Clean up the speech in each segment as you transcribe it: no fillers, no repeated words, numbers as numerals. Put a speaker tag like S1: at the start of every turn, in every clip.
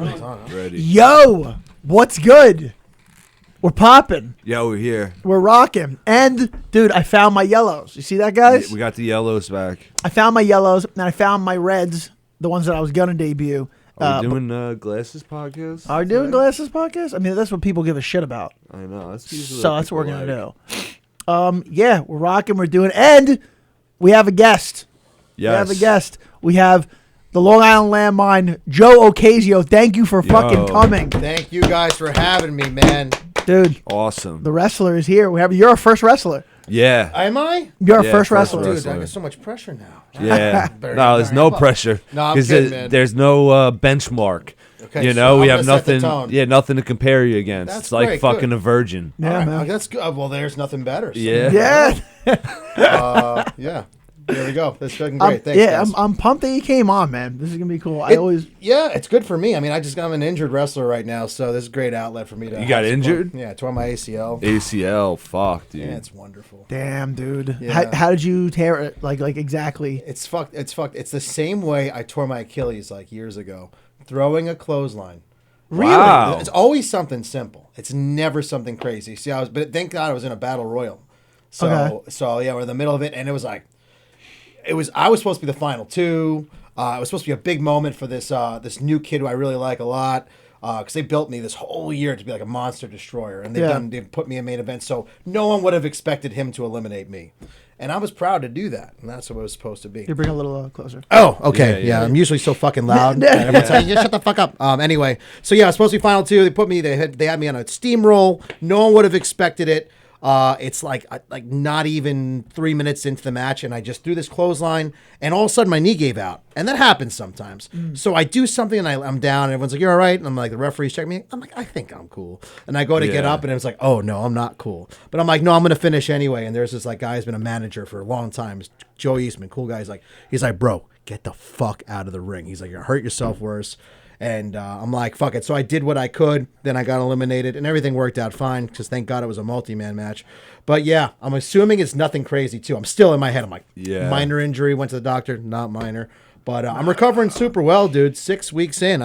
S1: Ready.
S2: Yo, what's good? We're popping.
S1: Yo, we're here.
S2: We're rocking. And, dude, I found my yellows. You see that, guys?
S1: We got the yellows back.
S2: I found my yellows, and I found my reds, the ones that I was going to debut.
S1: Are we doing Glasses podcast?
S2: Are we doing Glasses podcast? I mean, that's what people give a shit about.
S1: I know.
S2: So that's what we're going to do. Yeah, we're rocking. We're doing. And we have a guest.
S1: Yes.
S2: We have a guest. We have the Long Island Landmine, Joe Ocasio. Thank you for fucking coming.
S3: Thank you guys for having me, man.
S2: Dude.
S1: Awesome.
S2: The wrestler is here. You're our first wrestler.
S1: Yeah.
S3: Am I?
S2: You're our first wrestler.
S3: Dude, I get so much pressure now.
S1: Yeah. No, there's no pressure.
S3: No, I'm kidding, man.
S1: There's no benchmark.
S3: Okay,
S1: you know,
S3: so
S1: we
S3: I'm
S1: have
S3: gonna set the
S1: nothing.
S3: tone.
S1: Yeah, nothing to compare you against.
S3: That's
S1: it's like
S3: great,
S1: fucking
S3: good.
S1: a virgin.
S2: Yeah,
S3: All
S2: man.
S3: right, that's good. Well, there's nothing better. So.
S1: Yeah.
S2: Yeah.
S3: Yeah. There we go. That's fucking great. Thanks,
S2: yeah,
S3: guys.
S2: I'm pumped that you came on, man. This is gonna be cool.
S3: Yeah, it's good for me. I mean, I'm an injured wrestler right now, so this is a great outlet for me to.
S1: You got injured?
S3: Yeah, I tore my ACL.
S1: ACL, fuck, dude.
S3: Yeah, it's wonderful.
S2: Damn, dude.
S3: Yeah.
S2: How did you tear it? Like exactly?
S3: It's fucked. It's fucked. It's the same way I tore my Achilles like years ago, throwing a clothesline.
S2: Really?
S1: Wow.
S3: It's always something simple. It's never something crazy. See, but thank God I was in a battle royal. So yeah, we're in the middle of it, and it was like, I was supposed to be the final two. It was supposed to be a big moment for this new kid who I really like a lot. Because they built me this whole year to be like a monster destroyer, and they've put me in main event, so no one would have expected him to eliminate me, and I was proud to do that, and that's what it was supposed to be.
S2: You bring it a little closer.
S3: Oh, okay,
S1: Yeah.
S3: I'm usually so fucking loud. And everyone's like, "Just shut the fuck up." Anyway, so yeah, I was supposed to be final two. They had me on a steamroll. No one would have expected it. It's like not even 3 minutes into the match, and I just threw this clothesline, and all of a sudden my knee gave out, and that happens sometimes. So I do something, and I'm down, and everyone's like, "You're all right," and I'm like, the referee's checking me. I'm like, "I think I'm cool," and I go to get up, and it's like, "Oh no, I'm not cool," but I'm like, "No, I'm gonna finish anyway." And there's this like guy who's been a manager for a long time, Joe Eastman, cool guy. He's like, "Bro, get the fuck out of the ring." He's like, "You're gonna hurt yourself worse." And I'm like, fuck it. So I did what I could. Then I got eliminated, and everything worked out fine because thank God it was a multi-man match. But yeah, I'm assuming it's nothing crazy too. I'm still in my head. I'm like, minor injury. Went to the doctor, not minor. But I'm recovering super well, dude. 6 weeks in,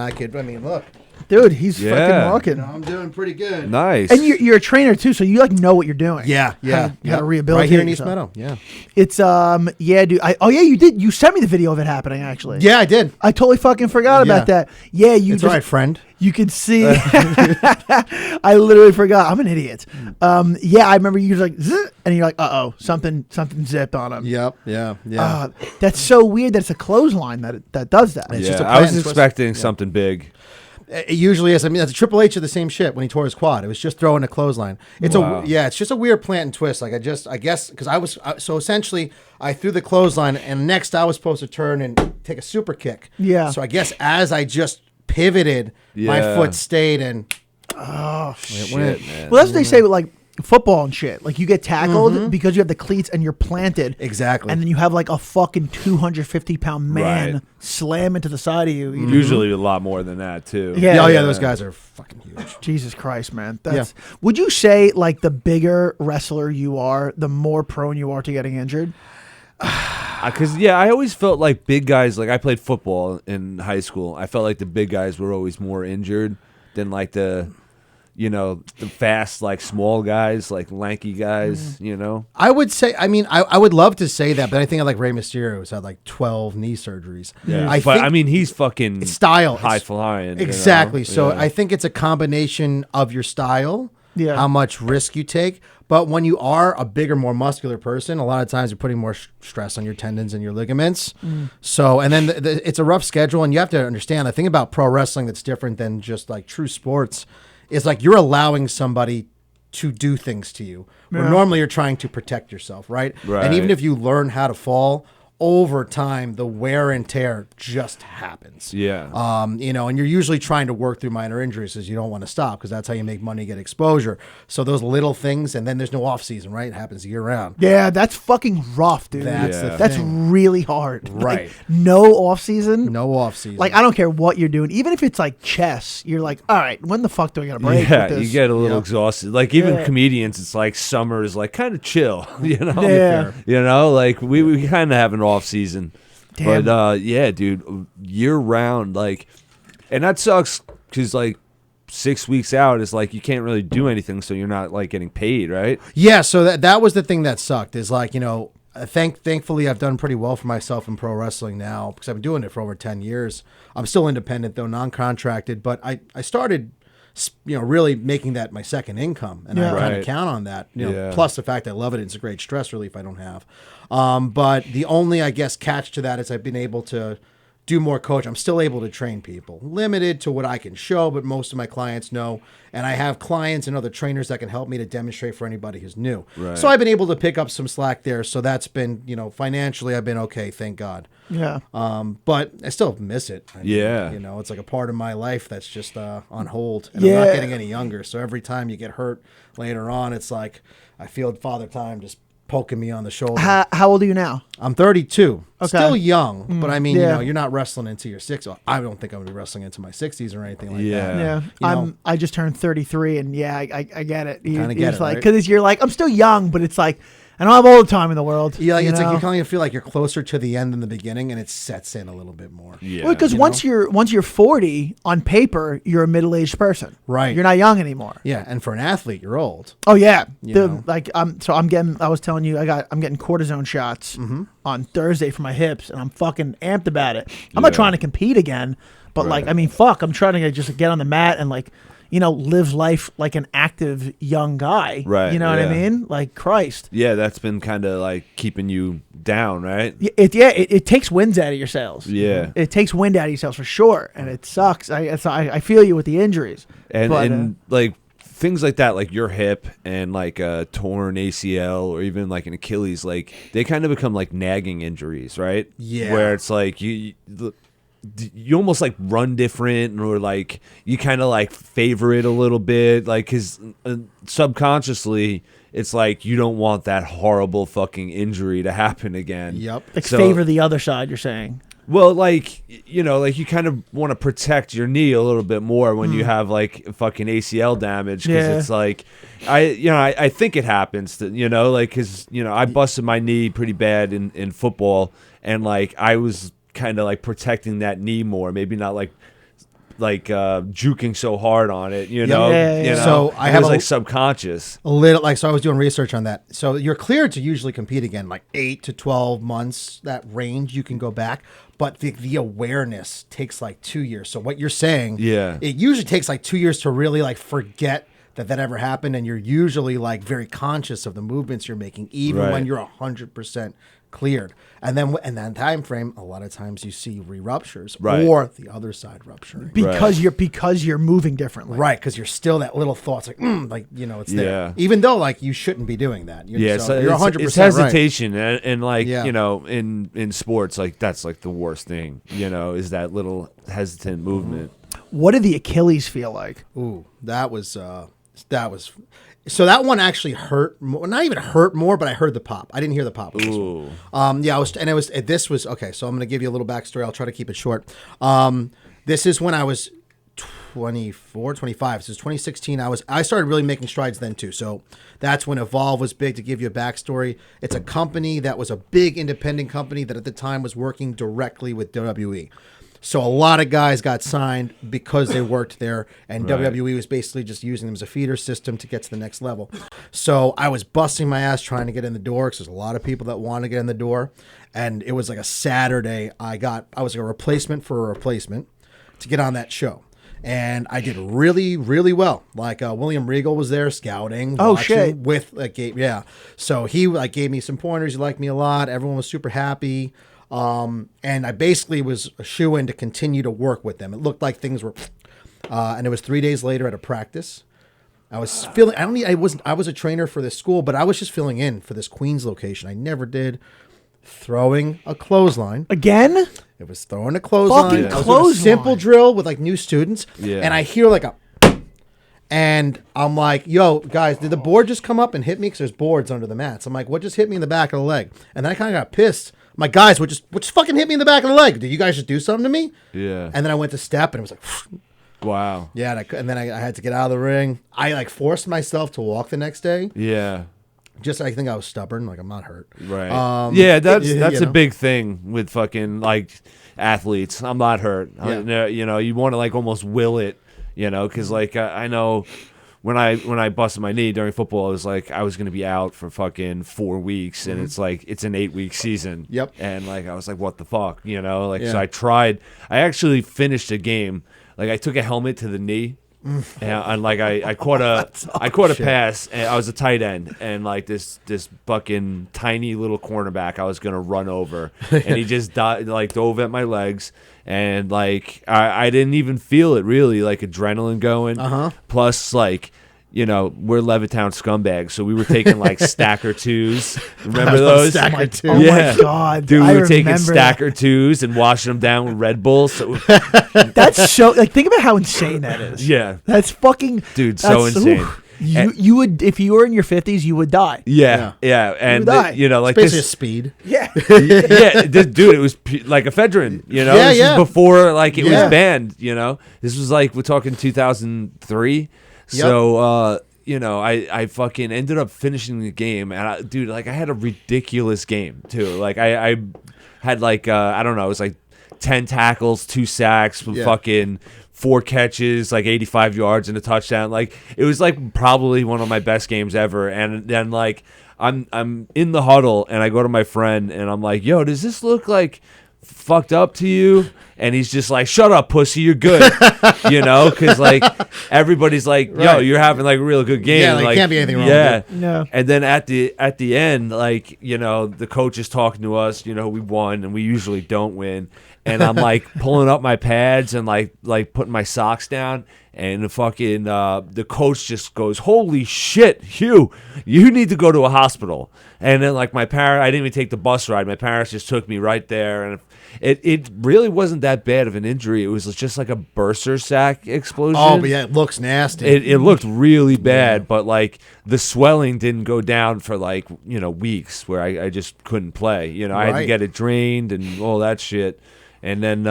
S3: look.
S2: Dude, he's fucking walking.
S3: I'm doing pretty good.
S1: Nice.
S2: And you're a trainer too, so you like know what you're doing.
S3: Yeah.
S2: How to rehabilitate
S3: right here in East
S2: yourself.
S3: Meadow. Yeah.
S2: It's yeah, dude. You did. You sent me the video of it happening. Actually.
S3: Yeah, I did.
S2: I totally fucking forgot about that. Yeah,
S3: It's all right, friend.
S2: You could see. I literally forgot. I'm an idiot. Yeah, I remember you was like, zzz, and you're like, something zipped on him.
S3: Yep. Yeah.
S2: That's so weird that it's a clothesline that does that.
S3: It's just a
S1: I was
S3: plant twist.
S1: expecting something big.
S3: It usually is. I mean, that's Triple H did the same shit when he tore his quad. It was just throwing a clothesline. It's it's just a weird plant and twist. Like I guess because so essentially I threw the clothesline, and next I was supposed to turn and take a super kick.
S2: Yeah.
S3: So I guess as I just pivoted, my foot stayed and
S1: Shit, man.
S2: Well, that's what they say with like football and shit. Like you get tackled because you have the cleats and you're planted.
S3: Exactly.
S2: And then you have like a fucking 250-pound man
S1: Right.
S2: slam into the side of you.
S1: Usually a lot more than that too.
S2: Yeah.
S3: those guys are fucking huge.
S2: Jesus Christ, man. Would you say like the bigger wrestler you are, the more prone you are to getting injured?
S1: Because I always felt like big guys. Like I played football in high school. I felt like the big guys were always more injured than like the fast, like small guys, like lanky guys,
S3: I would say, I would love to say that, but I think I like Rey Mysterio who's had like 12 knee surgeries.
S1: Yeah.
S3: I
S1: mean, he's fucking
S3: it's style.
S1: high flying.
S3: Exactly. So
S1: Yeah.
S3: I think it's a combination of your style,
S2: Yeah.
S3: how much risk you take. But when you are a bigger, more muscular person, a lot of times you're putting more stress on your tendons and your ligaments. So, and then it's a rough schedule, and you have to understand the thing about pro wrestling that's different than just like true sports is like you're allowing somebody to do things to you. Where normally you're trying to protect yourself, right? And even if you learn how to fall, over time, the wear and tear just happens.
S1: Yeah.
S3: And you're usually trying to work through minor injuries because you don't want to stop because that's how you make money, get exposure. So those little things, and then there's no off season, right? It happens year round.
S2: Yeah, that's fucking rough, dude.
S3: That's
S2: really hard.
S3: Right.
S2: Like, no off season.
S3: No off season.
S2: Like I don't care what you're doing, even if it's like chess. You're like, all right, when the fuck do I get a break?
S1: Yeah,
S2: with this?
S1: you get a little exhausted. Like even comedians, it's like summer is like kind of chill,
S2: Yeah.
S1: Like we kind of have an off season.
S2: Damn.
S1: But yeah, dude, year round, like, and that sucks because like 6 weeks out is like you can't really do anything, so you're not like getting paid, right?
S3: Yeah, so that was the thing that sucked. Is like, you know, thankfully I've done pretty well for myself in pro wrestling now because I've been doing it for over 10 years. I'm still independent though, non-contracted, but I started, you know, really making that my second income, and I kind of count on that. You know, plus the fact I love it, it's a great stress relief I don't have. But the only, I guess, catch to that is I've been able to do more coach. I'm still able to train people, limited to what I can show, but most of my clients know. And I have clients and other trainers that can help me to demonstrate for anybody who's new. Right. So I've been able to pick up some slack there. So that's been, you know, financially I've been okay, thank God.
S2: Yeah.
S3: But I still miss it. I mean, you know, it's like a part of my life that's just on hold. And I'm not getting any younger. So every time you get hurt later on, it's like I feel Father Time just poking me on the shoulder.
S2: How old are you now?
S3: I'm 32.
S2: Okay.
S3: Still young, but I mean, you know, you're not wrestling into your 60s. I don't think I'm going to be wrestling into my 60s or anything like that.
S2: Yeah. I just turned 33, and I get it.
S3: Kind of get it,
S2: like,
S3: right?
S2: because you're like, I'm still young, but it's like, I don't have all the time in the world.
S3: Yeah, like, it's like you kind of feel like you're closer to the end than the beginning, and it sets in a little bit more.
S1: Yeah.
S2: Well, because once you're 40, on paper, you're a middle-aged person.
S3: Right.
S2: You're not young anymore.
S3: Yeah, and for an athlete, you're old.
S2: Oh yeah.
S3: I'm
S2: getting. I was telling you, I'm getting cortisone shots on Thursday for my hips, and I'm fucking amped about it. I'm not trying to compete again, but like, I mean, fuck, I'm trying to just get on the mat and like, you know, live life like an active young guy.
S1: Right.
S2: You know what I mean? Like, Christ.
S1: Yeah, that's been kind of like keeping you down, right?
S2: It takes winds out of your sails.
S1: Yeah.
S2: It takes wind out of your sails for sure, and it sucks. I feel you with the injuries.
S1: And like things like that, like your hip and like a torn ACL or even like an Achilles, like they kind of become like nagging injuries, right?
S3: Yeah.
S1: Where it's like you almost like run different, or like you kind of like favor it a little bit, like because subconsciously it's like you don't want that horrible fucking injury to happen again.
S3: Yep.
S2: Like favor the other side, you're saying.
S1: Well, like, you know, like you kind of want to protect your knee a little bit more when you have like fucking ACL damage, because it's like, I think it happens to, you know, like, because, you know, I busted my knee pretty bad in football, and like I was kind of like protecting that knee more, maybe not like juking so hard on it, you know. You know?
S3: So I have
S1: like subconscious
S3: a little, like, so I was doing research on that. So you're cleared to usually compete again, like 8 to 12 months, that range you can go back. But the awareness takes like 2 years. So what you're saying, it usually takes like 2 years to really like forget that ever happened, and you're usually like very conscious of the movements you're making, even when you're 100% cleared. And then in that time frame, a lot of times you see re-ruptures or the other side rupturing
S2: because you're moving differently,
S3: right? Because you're still that little thoughts like you know, it's there, even though like you shouldn't be doing that.
S1: So you're 100%. It's hesitation, right. and like you know, in sports, like that's like the worst thing, you know, is that little hesitant movement.
S2: What did the Achilles feel like?
S3: Ooh, that was. So that one actually hurt. Not even hurt more, but I heard the pop. I didn't hear the pop.
S1: Ooh.
S3: This was okay. So I'm going to give you a little backstory. I'll try to keep it short. This is when I was 24, 25. This is 2016. I started really making strides then too. So that's when Evolve was big. To give you a backstory, it's a company that was a big independent company that at the time was working directly with WWE. So a lot of guys got signed because they worked there, and WWE was basically just using them as a feeder system to get to the next level. So I was busting my ass trying to get in the door, because there's a lot of people that want to get in the door. And it was like a Saturday. I was like a replacement for a replacement to get on that show. And I did really, really well. Like William Regal was there scouting.
S2: Oh shit!
S3: With So he like gave me some pointers. He liked me a lot. Everyone was super happy. And I basically was a shoo-in to continue to work with them. It looked like things were, and it was 3 days later at a practice. I was feeling, I was a trainer for this school, but I was just filling in for this Queens location. I never did. Throwing a clothesline.
S2: Again?
S3: It was throwing a clothesline.
S2: Fucking
S3: I was
S2: clothesline.
S3: doing a simple drill with like new students.
S1: Yeah.
S3: And I hear like a, and I'm like, yo, guys, did the board just come up and hit me? Because there's boards under the mats. I'm like, what just hit me in the back of the leg? And then I kind of got pissed. I'm like, guys, what just fucking hit me in the back of the leg? Did you guys just do something to me?
S1: Yeah.
S3: And then I went to step, and it was like,
S1: wow.
S3: Yeah, and then I had to get out of the ring. I like forced myself to walk the next day.
S1: Yeah.
S3: Just, I think I was stubborn. Like, I'm not hurt.
S1: Right. That's a big thing with fucking like athletes. I'm not hurt.
S3: Yeah.
S1: You know, you want to like almost will it. you know, because like I know when I busted my knee during football, it was like I was gonna be out for fucking 4 weeks, and it's like it's an 8-week season.
S3: Yep.
S1: And like I was like, what the fuck, you know? Like so
S3: Yeah.
S1: I actually finished a game. Like I took a helmet to the knee. And like I caught a pass, and I was a tight end, and like this fucking tiny little cornerback I was gonna run over, and he just dove at my legs, and like I didn't even feel it really, like adrenaline going. Plus like, you know, we're Levittown scumbags, so we were taking like stacker twos. Remember those?
S3: Stacker two.
S2: Oh my God,
S1: dude,
S2: I
S1: we were taking
S2: remember
S1: stacker twos and washing them down with Red Bull. So
S2: That's so like think about how insane that is.
S1: yeah,
S2: That's fucking
S1: dude, so insane.
S2: You would, if you were in your 50s, you would die.
S1: Yeah, and
S2: die.
S1: you know, like
S3: Basically,
S1: this,
S3: speed.
S2: Yeah.
S1: dude, it was like ephedrine. You know,
S3: Yeah,
S1: this
S3: yeah.
S1: is before like it
S3: Yeah.
S1: was banned. You know, this was like we're talking 2003. So you know, I fucking ended up finishing the game, and dude, like I had a ridiculous game too. Like I had like I don't know, it was like 10 tackles, 2 sacks, fucking 4 catches, like 85 yards and a touchdown. Like it was like probably one of my best games ever. And then like I'm in the huddle, and I go to my friend and I'm like, yo, does this look like fucked up to you? And he's just like, shut up, pussy, you're good. You know, because like everybody's like, yo,
S3: Right.
S1: you're having like a real good game.
S3: Yeah, like, can't be anything wrong
S1: Yeah.
S3: with
S2: No.
S1: And then at the end, like, you know, the coach is talking to us, you know, we won, and we usually don't win. And I'm like pulling up my pads and like putting my socks down, and the fucking the coach just goes, holy shit, Hugh, you need to go to a hospital. And then like my parents, I didn't even take the bus ride. My parents just took me right there, and it really wasn't that bad of an injury. It was just like a burster sac explosion.
S3: Oh, but yeah, it looks nasty.
S1: It looked really bad, but like the swelling didn't go down for like, you know, weeks, where I just couldn't play. You know, I had to
S3: Right.
S1: get it drained and all that shit. And then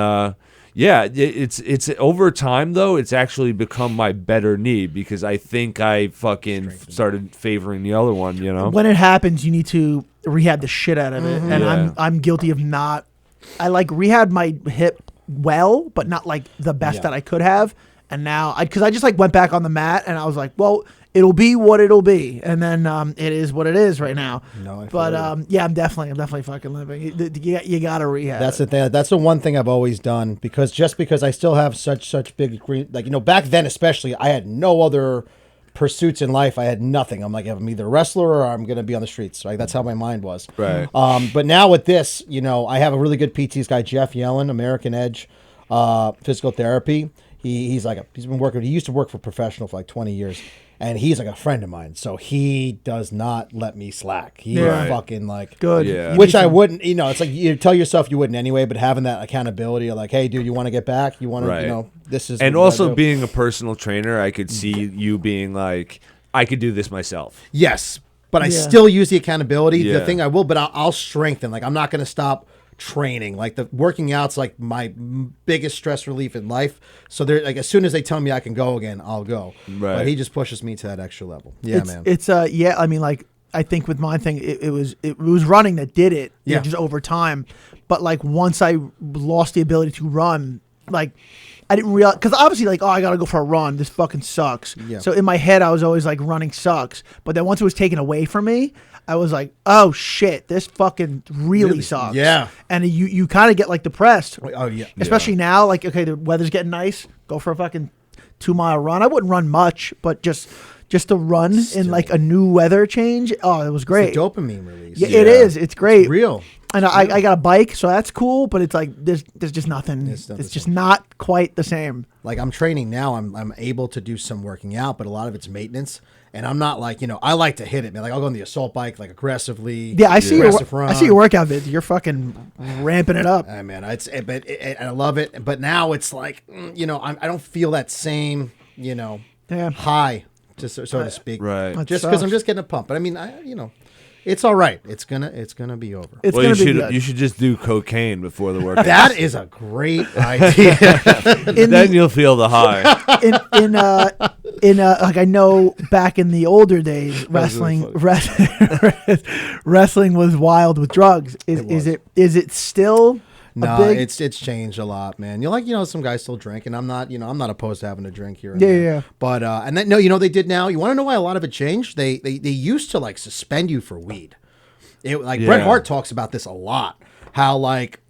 S1: it's over time though, it's actually become my better knee, because I think I fucking started favoring the other one, you know.
S2: When it happens, you need to rehab the shit out of it. And
S1: Yeah.
S2: I'm guilty of not. I like rehab my hip well, but not like the best that I could have. And now, because I just like went back on the mat, and I was like, well, it'll be what it'll be, and then it is what it is right now.
S3: No, I feel
S2: but yeah, I'm definitely fucking living. You gotta rehab.
S3: That's the thing. That's the one thing I've always done, because I still have such big, like, you know, back then especially, I had no other pursuits in life. I had nothing. I'm like, I'm either a wrestler or I'm going to be on the streets. Right? That's how my mind was.
S1: Right.
S3: But now with this, you know, I have a really good PT. This guy, Jeff Yellen, American Edge, physical therapy. He's been working. He used to work for professional for like 20 years. And he's like a friend of mine, so he does not let me slack. He's fucking like
S2: good.
S1: Yeah.
S3: Which I wouldn't, you know, it's like you tell yourself you wouldn't anyway, but having that accountability of like, hey, dude, you want to get back? You want to, you know, this is.
S1: And
S3: what you
S1: also
S3: gotta do.
S1: being a personal trainer, I could see you being like, I could do this myself.
S3: Yes, but I
S2: Yeah.
S3: still use the accountability.
S1: Yeah.
S3: The thing I will, but I'll strengthen. Like, I'm not going to stop training. Like, the working out's like my biggest stress relief in life. So they're like, as soon as they tell me I can go again, I'll go.
S1: Right.
S3: But he just pushes me to that extra level. Yeah, man.
S2: It's yeah. I mean, like, I think with my thing, it was running that did it.
S3: Yeah.
S2: Just over time. But like once I lost the ability to run, like I didn't realize, because obviously like, oh, I gotta go for a run. This fucking sucks.
S3: Yeah.
S2: So in my head, I was always like, running sucks. But then once it was taken away from me, I was like, oh shit, this fucking really sucks.
S3: Yeah.
S2: And you kind of get like depressed.
S3: Oh yeah.
S2: Especially now, like, okay, the weather's getting nice. Go for a fucking 2-mile run. I wouldn't run much, but just to run in like a new weather change. Oh, it was great.
S3: It's a dopamine release.
S2: Yeah, it is. It's great.
S3: It's real.
S2: And I got a bike, so that's cool. But it's like there's just nothing.
S3: It's not
S2: It's
S3: the
S2: just
S3: same.
S2: not quite the same.
S3: Like, I'm training now. I'm able to do some working out, but a lot of it's maintenance. And I'm not like, you know, I like to hit it, man. Like, I'll go on the assault bike, like, aggressively.
S2: Yeah, I see
S3: aggressive
S2: your
S3: run.
S2: I see your workout vids. You're fucking ramping it up.
S3: Man, I love it. But now it's like, you know, I don't feel that same, you know,
S2: Yeah.
S3: high, so to speak.
S1: Right.
S2: That
S3: Just because I'm
S2: sucks.
S3: just getting a pump. But I mean, you know, it's all right. It's gonna be over.
S2: It's
S1: Well,
S2: gonna
S1: you
S2: be
S1: should
S2: good.
S1: you should just do cocaine before the workout.
S3: That is a great idea.
S1: Then you'll feel the high.
S2: in like, I know back in the older days, wrestling was wild with drugs. Is it still?
S3: No, it's changed a lot, man. Some guys still drink, and I'm not opposed to having a drink here. And
S2: Yeah,
S3: there.
S2: yeah.
S3: But and then no, they did now. You want to know why a lot of it changed? They used to like suspend you for weed. Bret Hart talks about this a lot. How like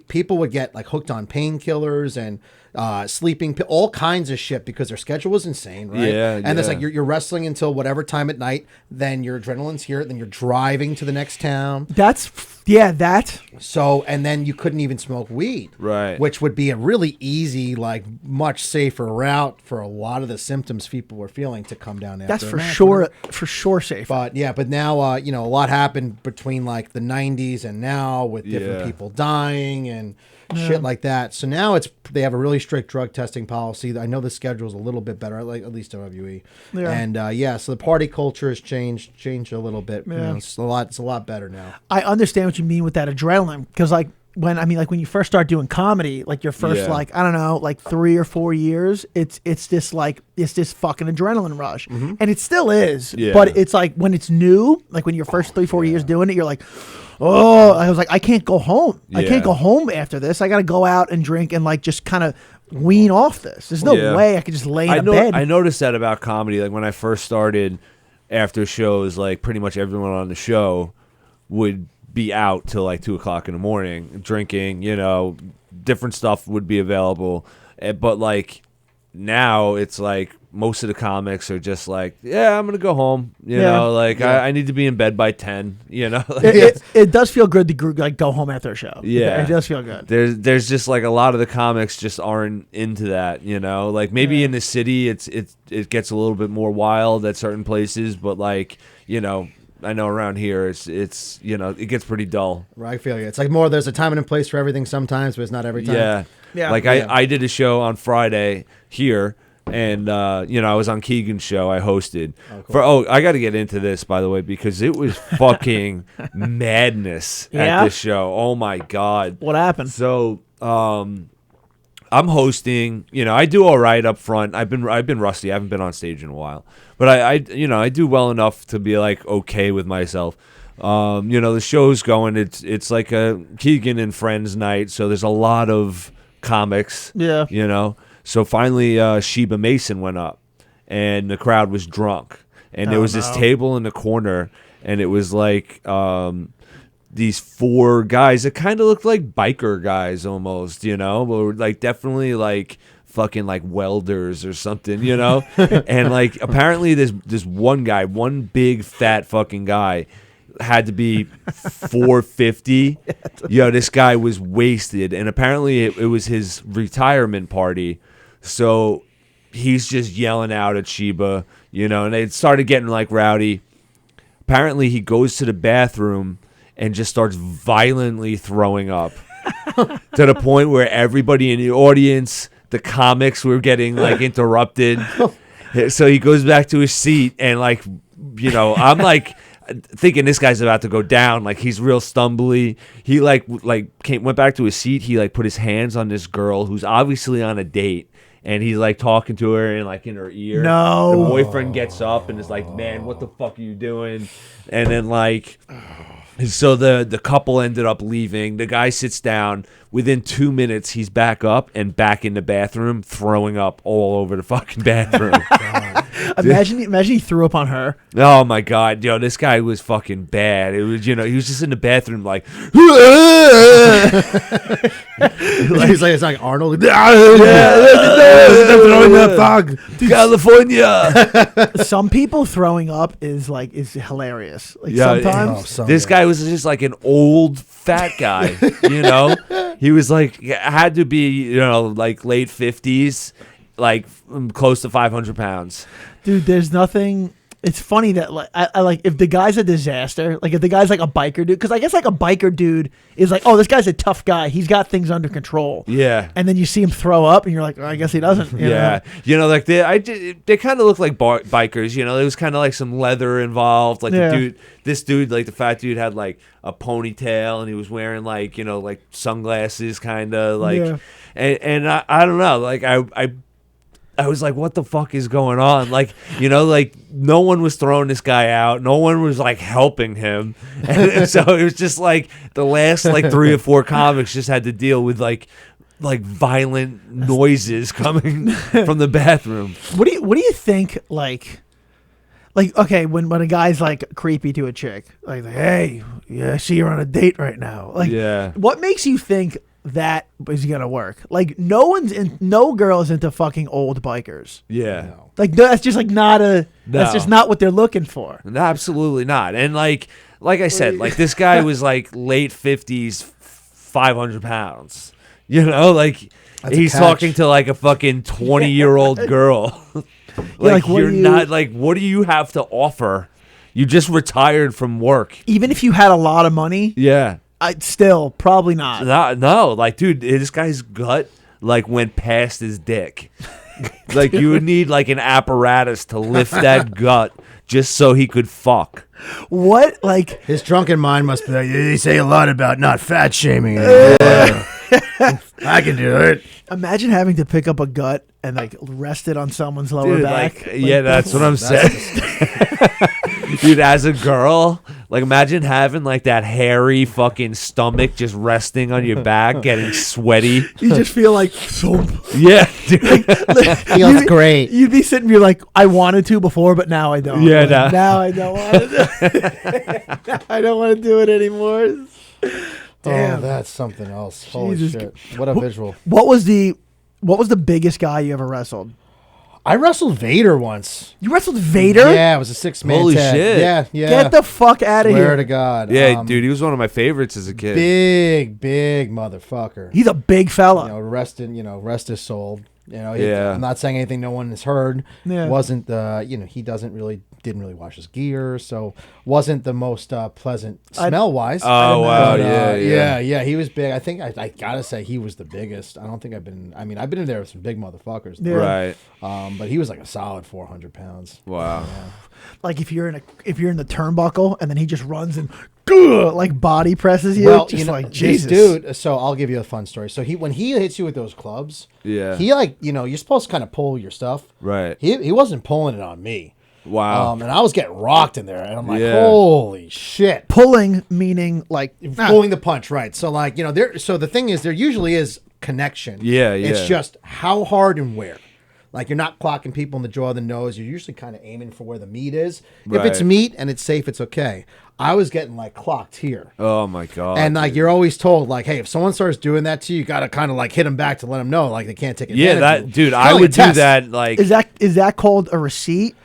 S3: people would get like hooked on painkillers and sleeping, all kinds of shit because their schedule was insane, right?
S1: Yeah,
S3: and it's like you're wrestling until whatever time at night, then your adrenaline's here, then you're driving to the next town.
S2: That.
S3: So, and then you couldn't even smoke weed,
S1: right?
S3: Which would be a really easy, like much safer route for a lot of the symptoms people were feeling to come down after.
S2: That's for sure safe.
S3: But now, a lot happened between like the 90s and now with different people dying and shit like that. So now they have a really strict drug testing policy. I know the schedule's a little bit better, like at least WWE. Yeah. And so the party culture has changed a little bit.
S2: Yeah.
S3: It's a lot better now.
S2: I understand what you mean with that adrenaline, because when you first start doing comedy, like your first like 3 or 4 years, it's this fucking adrenaline rush, and it still is. Yeah. But it's like when it's new, like when your first 3-4 years doing it, you're like, oh, I was like, I can't go home. I can't go home after this. I got to go out and drink and like just kind of wean off this. There's no way I could just lay in a bed.
S1: I noticed that about comedy. Like when I first started, after shows, like pretty much everyone on the show would be out till like 2:00 in the morning drinking. Different stuff would be available, but like now it's like most of the comics are just like, I'm gonna go home. I need to be in bed by 10.
S2: It does feel good to like go home after a show.
S1: Yeah,
S2: it does feel good.
S1: There's just like a lot of the comics just aren't into that. Like maybe in the city it gets a little bit more wild at certain places, but like I know around here it's it gets pretty dull.
S3: Right, I feel you. It's like more there's a time and a place for everything sometimes, but it's not every time.
S2: Yeah.
S1: Like I did a show on Friday here, and I was on Keegan's show. I hosted. Oh, cool. I got to get into this, by the way, because it was fucking madness at this show. Oh my god.
S2: What happened?
S1: So I'm hosting. I do all right up front. I've been rusty. I haven't been on stage in a while, but I do well enough to be like okay with myself. The show's going. It's like a Keegan and Friends night, so there's a lot of comics.
S2: Yeah.
S1: So finally, Sheba Mason went up, and the crowd was drunk, and there was this table in the corner, and it was like these 4 guys that kind of looked like biker guys almost, but were like definitely like fucking like welders or something, and like apparently this one guy, one big fat fucking guy, had to be 450. This guy was wasted, and apparently it was his retirement party. So he's just yelling out at Sheba, and they started getting like rowdy. Apparently he goes to the bathroom and just starts violently throwing up to the point where everybody in the audience, the comics, were getting like interrupted. So he goes back to his seat, and like, I'm like thinking this guy's about to go down. Like he's real stumbly. He went back to his seat. He like put his hands on this girl who's obviously on a date. And he's like talking to her and like in her ear.
S2: No.
S1: The boyfriend gets up and is like, "Man, what the fuck are you doing?" And then like, so the couple ended up leaving. The guy sits down. Within 2 minutes, he's back up and back in the bathroom, throwing up all over the fucking bathroom.
S2: Imagine he threw up on her.
S1: Oh my god, this guy was fucking bad. It was, he was just in the bathroom like,
S3: he's like, it's like Arnold.
S1: throwing that fog, California.
S2: Some people throwing up is hilarious. Like sometimes
S1: this guy was just like an old fat guy. He was like had to be like late 50s, like close to 500 pounds.
S2: Dude, there's nothing. It's funny that I like if the guy's a disaster, like if the guy's like a biker dude, because I guess like a biker dude is like, oh, this guy's a tough guy, he's got things under control.
S1: Yeah.
S2: And then you see him throw up, and you're like, oh, I guess he doesn't. You know?
S1: Like they kind of look like bikers. There was kind of like some leather involved. Like this dude, like the fat dude, had like a ponytail, and he was wearing like like sunglasses, kind of like, and I don't know, like I was like, what the fuck is going on? Like, you know, like no one was throwing this guy out. No one was like helping him. And so it was just like the last like 3 or 4 comics just had to deal with like violent noises coming from the bathroom.
S2: What do you think like okay, when a guy's like creepy to a chick, like hey, yeah, I see you're on a date right now. Like, what makes you think that is gonna work? Like, no girl is into fucking old bikers.
S1: Yeah,
S3: No.
S2: like that's just like not a. That's just not what they're looking for.
S1: No, absolutely not. And like I said, like this guy was like late 50s, 500 pounds. You know, like he's talking to like a fucking 20-year-old girl. Like you're not like, what do you have to offer? You just retired from work.
S2: Even if you had a lot of money,
S1: yeah,
S2: I'd still probably not.
S1: No, like dude, this guy's gut like went past his dick. Like you would need like an apparatus to lift that gut just so he could fuck.
S2: What like
S3: his drunken mind must be like, they say a lot about not fat shaming. I can do it.
S2: Imagine having to pick up a gut and like rest it on someone's lower back.
S1: Yeah, that's what I'm saying. Dude, as a girl, like imagine having like that hairy fucking stomach just resting on your back, getting sweaty.
S2: You just feel like thump.
S1: Yeah, dude.
S3: Feels great.
S2: You'd be sitting here like, I wanted to before, but now I don't.
S1: Yeah,
S2: like, now I don't want to. I don't want to do it anymore. Damn.
S3: Oh, that's something else. Holy
S2: Jesus.
S3: shit! What a visual.
S2: What was the biggest guy you ever wrestled?
S3: I wrestled Vader once.
S2: You wrestled Vader?
S3: Yeah, it was a 6-man
S1: Holy
S3: tag.
S1: shit.
S3: Yeah.
S2: Get the fuck out of
S3: Swear
S2: here.
S3: to God.
S1: Yeah, dude, he was one of my favorites as a kid.
S3: Big motherfucker.
S2: He's a big fella.
S3: Rest his soul.
S1: Yeah.
S3: I'm not saying anything no one has heard.
S2: Yeah.
S3: Wasn't he didn't really wash his gear, so wasn't the most pleasant smell wise.
S1: Oh wow,
S3: yeah. He was big. I think I gotta say he was the biggest. I've been in there with some big motherfuckers.
S2: Yeah.
S1: Right.
S3: But he was like a solid 400 pounds.
S1: Wow.
S3: Yeah.
S2: Like if you're in the turnbuckle and then he just runs and like body presses you.
S3: Well,
S2: just like
S3: this
S2: Jesus.
S3: dude. So I'll give you a fun story. So when he hits you with those clubs,
S1: Yeah.
S3: he you're supposed to kind of pull your stuff.
S1: Right.
S3: He wasn't pulling it on me.
S1: Wow.
S3: And I was getting rocked in there, and I'm like,
S1: Yeah.
S3: holy shit.
S2: Pulling meaning like
S3: Pulling the punch, right. So so the thing is there usually is connection.
S1: Yeah.
S3: It's just how hard and where. Like you're not clocking people in the jaw or the nose. You're usually kind of aiming for where the meat is. If it's
S1: Right.
S3: meat and it's safe, it's okay. I was getting like clocked here.
S1: Oh my god.
S3: And like you're always told, like, hey, if someone starts doing that to you, you gotta kind of like hit them back to let them know, like they can't take advantage.
S1: yeah,
S3: of you.
S1: dude,
S3: Kinda
S1: I
S3: like
S1: would
S3: a
S1: do
S3: test.
S1: that like
S2: is that called a receipt?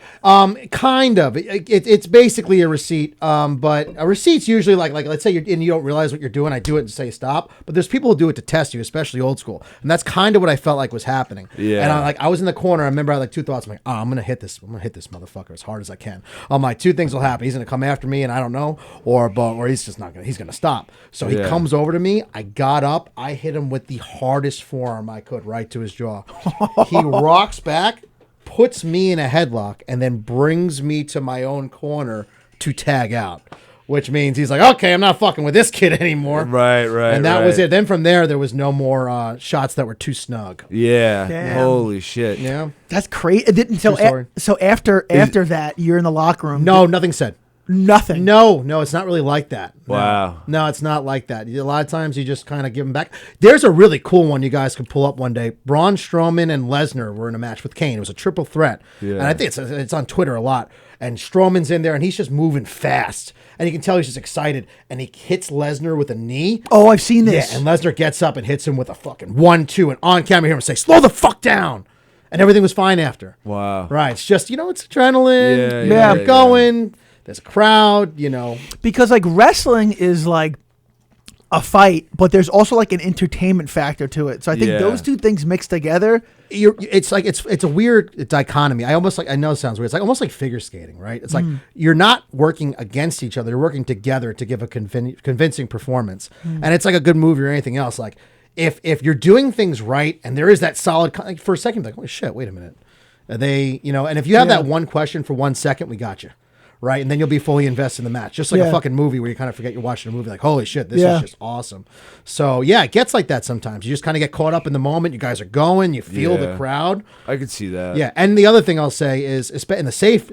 S3: Kind of. It's basically a receipt. But a receipt's usually like let's say you don't realize what you're doing. I do it and say stop. But there's people who do it to test you, especially old school, and that's kind of what I felt like was happening.
S1: Yeah.
S3: And I was in the corner. I remember I had like two thoughts. I'm like, I'm gonna hit this motherfucker as hard as I can. I'm like, two things will happen. He's gonna come after me, and I don't know, or he's just not gonna. He's gonna stop. So he
S1: Yeah.
S3: comes over to me. I got up. I hit him with the hardest forearm I could, right to his jaw. He rocks back, puts me in a headlock, and then brings me to my own corner to tag out, which means he's like, okay, I'm not fucking with this kid anymore.
S1: Right.
S3: And that was it. Then from there was no more shots that were too snug.
S1: Yeah.
S2: Damn.
S1: Holy shit.
S3: Yeah.
S2: That's crazy. So
S3: story.
S2: so after that, you're in the locker room.
S3: No, nothing said.
S2: Nothing.
S3: No, it's not really like that. No.
S1: Wow.
S3: No, it's not like that. A lot of times you just kind of give them back. There's a really cool one you guys could pull up one day. Braun Strowman and Lesnar were in a match with Kane. It was a triple threat.
S1: Yeah.
S3: And I think it's on Twitter a lot. And Strowman's in there and he's just moving fast. And you can tell he's just excited. And he hits Lesnar with a knee.
S2: Oh, I've seen this.
S3: Yeah, and Lesnar gets up and hits him with a fucking 1-2. And on camera, you hear him say, slow the fuck down. And everything was fine after.
S1: Wow.
S3: Right. It's just, it's adrenaline.
S1: Yeah,
S3: You're going. There's a crowd,
S2: Because like wrestling is like a fight, but there's also like an entertainment factor to it. So I think
S1: Yeah.
S2: those two things mixed together.
S3: It's a weird dichotomy. I know it sounds weird. It's like almost like figure skating, right? It's like you're not working against each other. You're working together to give a convincing performance. And it's like a good movie or anything else. Like if you're doing things right and there is that solid, like for a second, like, holy shit, wait a minute. Are they, and if you have that one question for 1 second, we got you. right? And then you'll be fully invested in the match. Just like a fucking movie where you kind of forget you're watching a movie, like, holy shit, this is just awesome. So, yeah, it gets like that sometimes. You just kind of get caught up in the moment. You guys are going. You feel the crowd.
S1: I could see that.
S3: Yeah, and the other thing I'll say is, in the safe,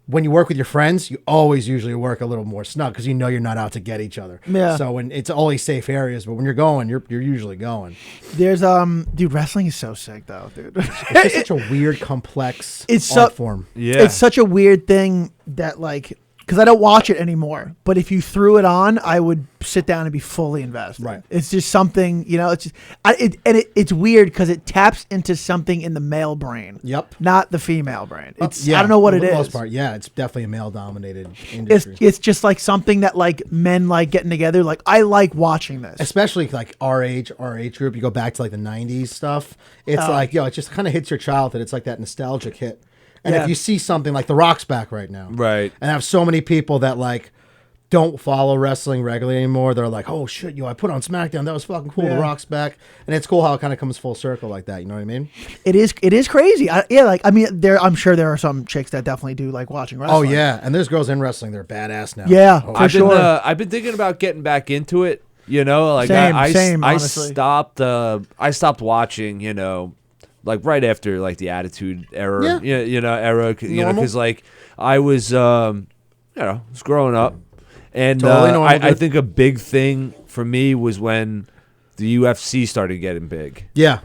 S3: when you work with your friends, you always usually work a little more snug because you know you're not out to get each other.
S2: Yeah.
S3: So when it's always safe areas, but when you're going, you're usually going.
S2: There's dude, wrestling is so sick though, dude.
S3: It's just such a weird, complex art form.
S1: Yeah.
S2: It's such a weird thing that like, because I don't watch it anymore. But if you threw it on, I would sit down and be fully invested.
S3: Right.
S2: It's just something, you know. It's just, it's weird because it taps into something in the male brain.
S3: Yep.
S2: Not the female brain. It's I don't know what it is.
S3: For the most part, yeah, it's definitely a male-dominated industry.
S2: It's just like something that like men like getting together. Like I like watching this,
S3: especially like our age group. You go back to like the '90s stuff. It's like it just kind of hits your childhood. It's like that nostalgic hit. And if you see something like The Rock's back right now,
S1: right,
S3: and I have so many people that like don't follow wrestling regularly anymore, they're like, "Oh shit, I put on SmackDown. That was fucking cool. The Rock's back," and it's cool how it kind of comes full circle like that. You know what I mean?
S2: It is crazy. I'm sure there are some chicks that definitely do like watching wrestling.
S3: Oh yeah, and there's girls in wrestling. They're badass now.
S2: Yeah, for sure.
S1: I've been thinking about getting back into it. You know, like
S2: same,
S1: I
S2: honestly.
S1: stopped watching. You know. Like right after like the Attitude Era, era, because like I was, was growing up, and I think a big thing for me was when the UFC started getting big.
S3: Yeah,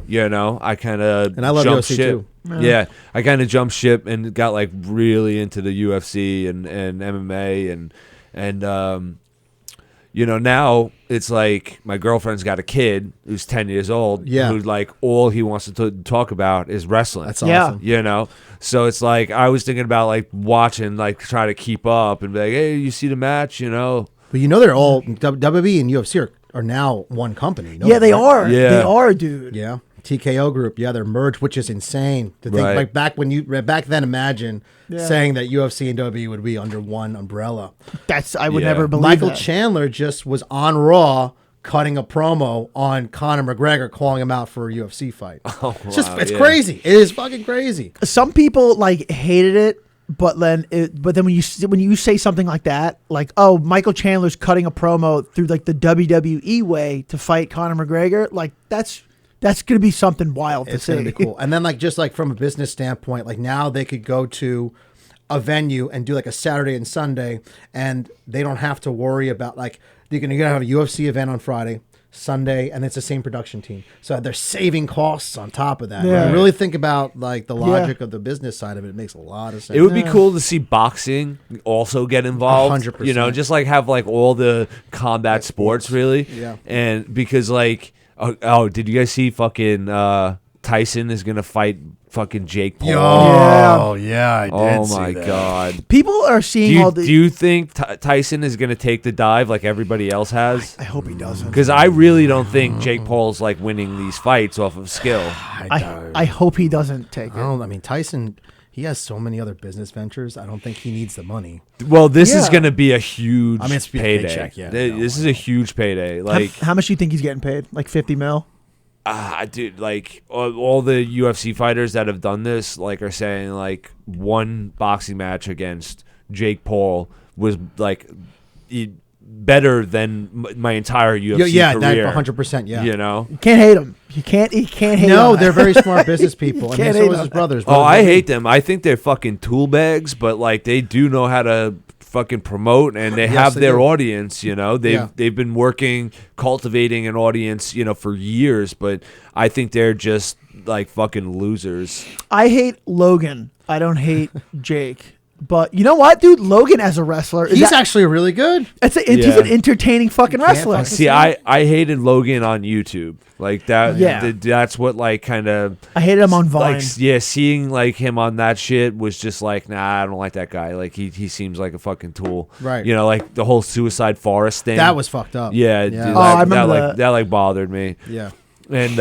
S1: I kind of
S3: and I love
S1: jumped
S3: UFC
S1: ship.
S3: too.
S1: Yeah, I kind of jumped ship and got like really into the UFC and MMA and now it's like my girlfriend's got a kid who's 10 years old.
S3: Yeah.
S1: Who like all he wants to talk about is wrestling.
S3: That's awesome.
S1: So it's like I was thinking about like watching, like trying to keep up and be like, hey, you see the match,
S3: But they're all WWE and UFC are now one company.
S2: They are.
S1: Yeah.
S2: They are, dude.
S3: Yeah. TKO Group, they're merged, which is insane to think.
S1: Right.
S3: Like back then, imagine saying that UFC and WWE would be under one umbrella.
S2: I would never believe
S3: Michael
S2: that.
S3: Chandler just was on Raw cutting a promo on Conor McGregor, calling him out for a UFC fight.
S1: Oh,
S3: It's crazy. It is fucking crazy.
S2: Some people like hated it. But then when you say something like that, like, oh, Michael Chandler's cutting a promo through like the WWE way to fight Conor McGregor, like that's gonna be something wild to see.
S3: It's gonna be cool. And then just from a business standpoint, like now they could go to a venue and do like a Saturday and Sunday, and they don't have to worry about like you're gonna have a UFC event on Friday, Sunday, and it's the same production team. So they're saving costs on top of that.
S2: Yeah.
S3: When you really think about like the logic of the business side of it, it makes a lot of sense.
S1: It would be cool to see boxing also get involved.
S3: 100%.
S1: Just like have like all the combat sports really.
S3: Yeah.
S1: And because like, did you guys see fucking Tyson is gonna fight fucking Jake Paul?
S3: Yeah, I did.
S1: Oh my god!
S2: People are seeing all the.
S1: Do you think Tyson is gonna take the dive like everybody else has?
S2: I hope he doesn't.
S1: Because I really don't think Jake Paul's like winning these fights off of skill.
S2: I hope he doesn't take it.
S3: Tyson. He has so many other business ventures. I don't think he needs the money.
S1: Well, this is going to be a huge
S3: it's a
S1: payday.
S3: paycheck,
S1: This is a huge payday. Like,
S2: how much do you think he's getting paid? Like 50 mil?
S1: Dude, like all the UFC fighters that have done this, like, are saying like one boxing match against Jake Paul was like better than my entire UFC career.
S3: 100%. Yeah,
S2: You can't hate him. He can't hate him.
S3: No, they're very smart business people. And so is his brothers.
S1: Oh, I hate them. I think they're fucking tool bags, but like they do know how to fucking promote, and they have their audience. They've been working, cultivating an audience, for years. But I think they're just like fucking losers.
S2: I hate Logan. I don't hate Jake. But you know what, dude? Logan as a wrestler,
S3: he's actually really good.
S2: He's an entertaining fucking wrestler.
S1: See, I hated Logan on YouTube. Like that. Yeah. That's what like kind of.
S2: I hated him on Vine.
S1: Like, seeing like him on that shit was just like, nah, I don't like that guy. Like he seems like a fucking tool.
S3: Right.
S1: Like the whole Suicide Forest thing.
S3: That was fucked up.
S1: Yeah.
S3: Dude,
S2: I remember
S1: that like bothered me.
S3: Yeah.
S1: And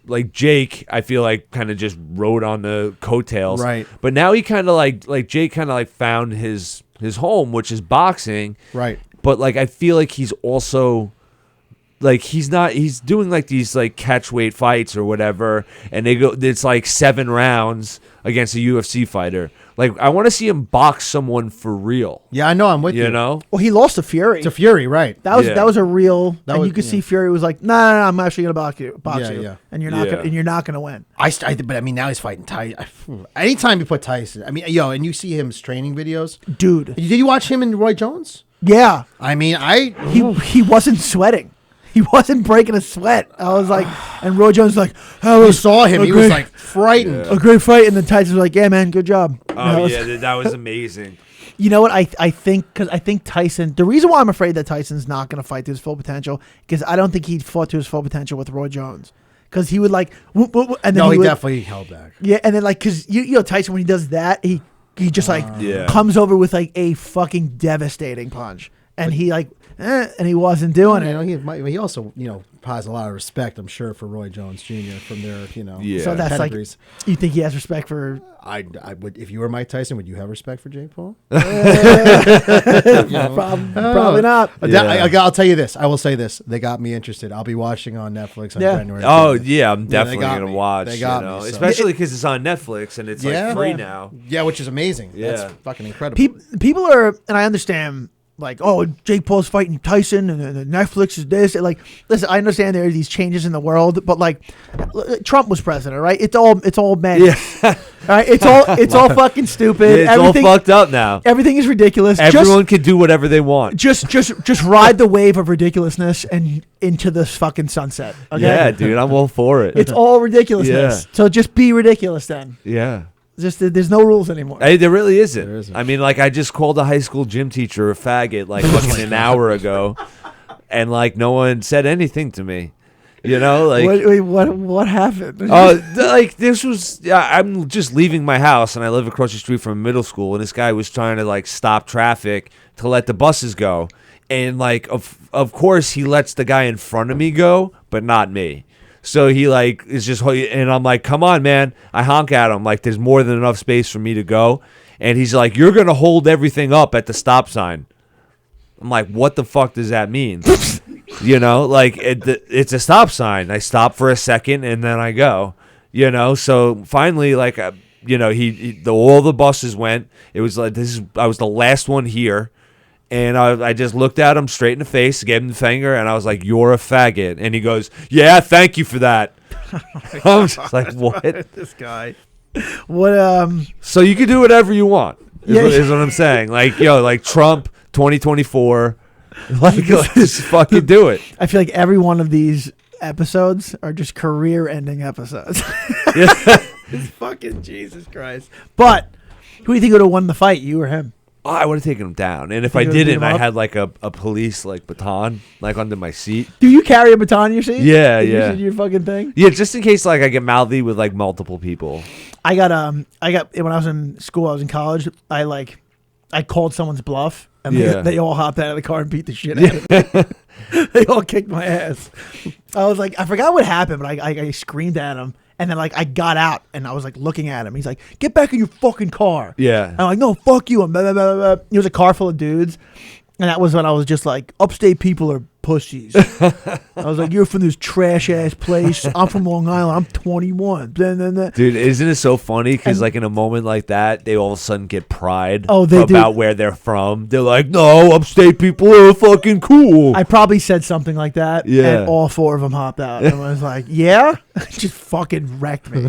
S1: like Jake, I feel like kind of just rode on the coattails.
S3: Right.
S1: But now he kind of like Jake kind of like found his home, which is boxing.
S3: Right.
S1: But like I feel like he's also like he's doing like these like catch weight fights or whatever, and it's like 7 rounds against a UFC fighter. Like, I want to see him box someone for real.
S3: Yeah, I know. I'm with you.
S1: You know?
S2: Well, he lost to Fury.
S3: To Fury, right?
S2: That was a real. And you could see Fury was like, no, I'm actually gonna box you,
S3: Yeah.
S2: and you're not gonna win.
S3: But I mean, now he's fighting Tyson. Anytime you put Tyson, I mean, and you see his training videos,
S2: dude.
S3: Did you watch him and Roy Jones?
S2: Yeah.
S3: I mean,
S2: he wasn't sweating. He wasn't breaking a sweat. I was like, and Roy Jones was like,
S3: we saw him. He was like frightened.
S2: A great fight, and then Tyson was like, yeah, man, good job.
S1: Oh yeah, that was amazing.
S2: You know what? I think because I think Tyson. The reason why I'm afraid that Tyson's not going to fight to his full potential because I don't think he fought to his full potential with Roy Jones. Because he would like, whoop, whoop, and then
S3: he definitely held back.
S2: Yeah, and then like, because you know Tyson when he does that, he just like comes over with like a fucking devastating punch, and he like, and he wasn't doing it.
S3: He also has a lot of respect, I'm sure, for Roy Jones Jr. from their
S2: So that's
S3: pedigrees.
S2: Like, you think he has respect for?
S3: I would. If you were Mike Tyson, would you have respect for Jake Paul?
S2: Probably not.
S3: I'll tell you this. I will say this. They got me interested. I'll be watching on Netflix on January.
S1: Oh yeah, I'm definitely gonna watch.
S3: They got me, so.
S1: Especially because it's on Netflix and it's like free now.
S3: Yeah, which is amazing.
S1: Yeah.
S3: That's fucking incredible.
S2: People are, and I understand. Like, oh, Jake Paul's fighting Tyson, and Netflix is this. And like, listen, I understand there are these changes in the world, but like, Trump was president, right? It's all men. Yeah. Right? It's all fucking stupid.
S1: Yeah, it's all fucked up now.
S2: Everything is ridiculous.
S1: Everyone can do whatever they want.
S2: Just ride the wave of ridiculousness and into this fucking sunset. Okay?
S1: Yeah, dude, I'm all for it.
S2: It's all ridiculousness. So just be ridiculous then.
S1: Yeah.
S2: Just there's no rules anymore.
S1: Hey, there really isn't. I mean, like, I just called a high school gym teacher a faggot like fucking an hour ago, and like no one said anything to me. You know, like
S2: what happened?
S1: Like this was I'm just leaving my house and I live across the street from middle school, and this guy was trying to like stop traffic to let the buses go, and like of course he lets the guy in front of me go, but not me. So he like is just, and I'm like, come on, man. I honk at him like there's more than enough space for me to go. And he's like, you're going to hold everything up at the stop sign. I'm like, what the fuck does that mean? You know, like it's a stop sign. I stop for a second and then I go, So finally, like, all the buses went. It was like, I was the last one here. And I just looked at him straight in the face, gave him the finger, and I was like, you're a faggot. And he goes, yeah, thank you for that. I'm just like, what?
S2: This guy. What?
S1: So you can do whatever you want, is what I'm saying. Like, like Trump 2024, like, just fucking do it.
S2: I feel like every one of these episodes are just career-ending episodes. It's fucking Jesus Christ. But who do you think would have won the fight, you or him?
S1: Oh, I would have taken him down. And if I didn't, I had like a police like baton like under my seat.
S2: Do you carry a baton in your seat?
S1: Yeah,
S2: Is your fucking thing?
S1: Yeah, just in case like I get mouthy with like multiple people.
S2: I got when I was in school, I was in college, I called someone's bluff and they all hopped out of the car and beat the shit out of me. They all kicked my ass. I was like, I forgot what happened, but I screamed at him. And then, like, I got out, and I was, like, looking at him. He's like, get back in your fucking car.
S1: Yeah.
S2: And I'm like, no, fuck you. And blah, blah, blah, blah. It was a car full of dudes. And that was when I was just like, upstate people are pussies. I was like, you're from this trash-ass place. I'm from Long Island. I'm 21. Blah, blah, blah.
S1: Dude, isn't it so funny? Because, like, in a moment like that, they all of a sudden get pride
S2: they
S1: about where they're from. They're like, no, upstate people are fucking cool.
S2: I probably said something like that.
S1: Yeah.
S2: And all 4 of them hopped out. And I was like, yeah? Just fucking wrecked me.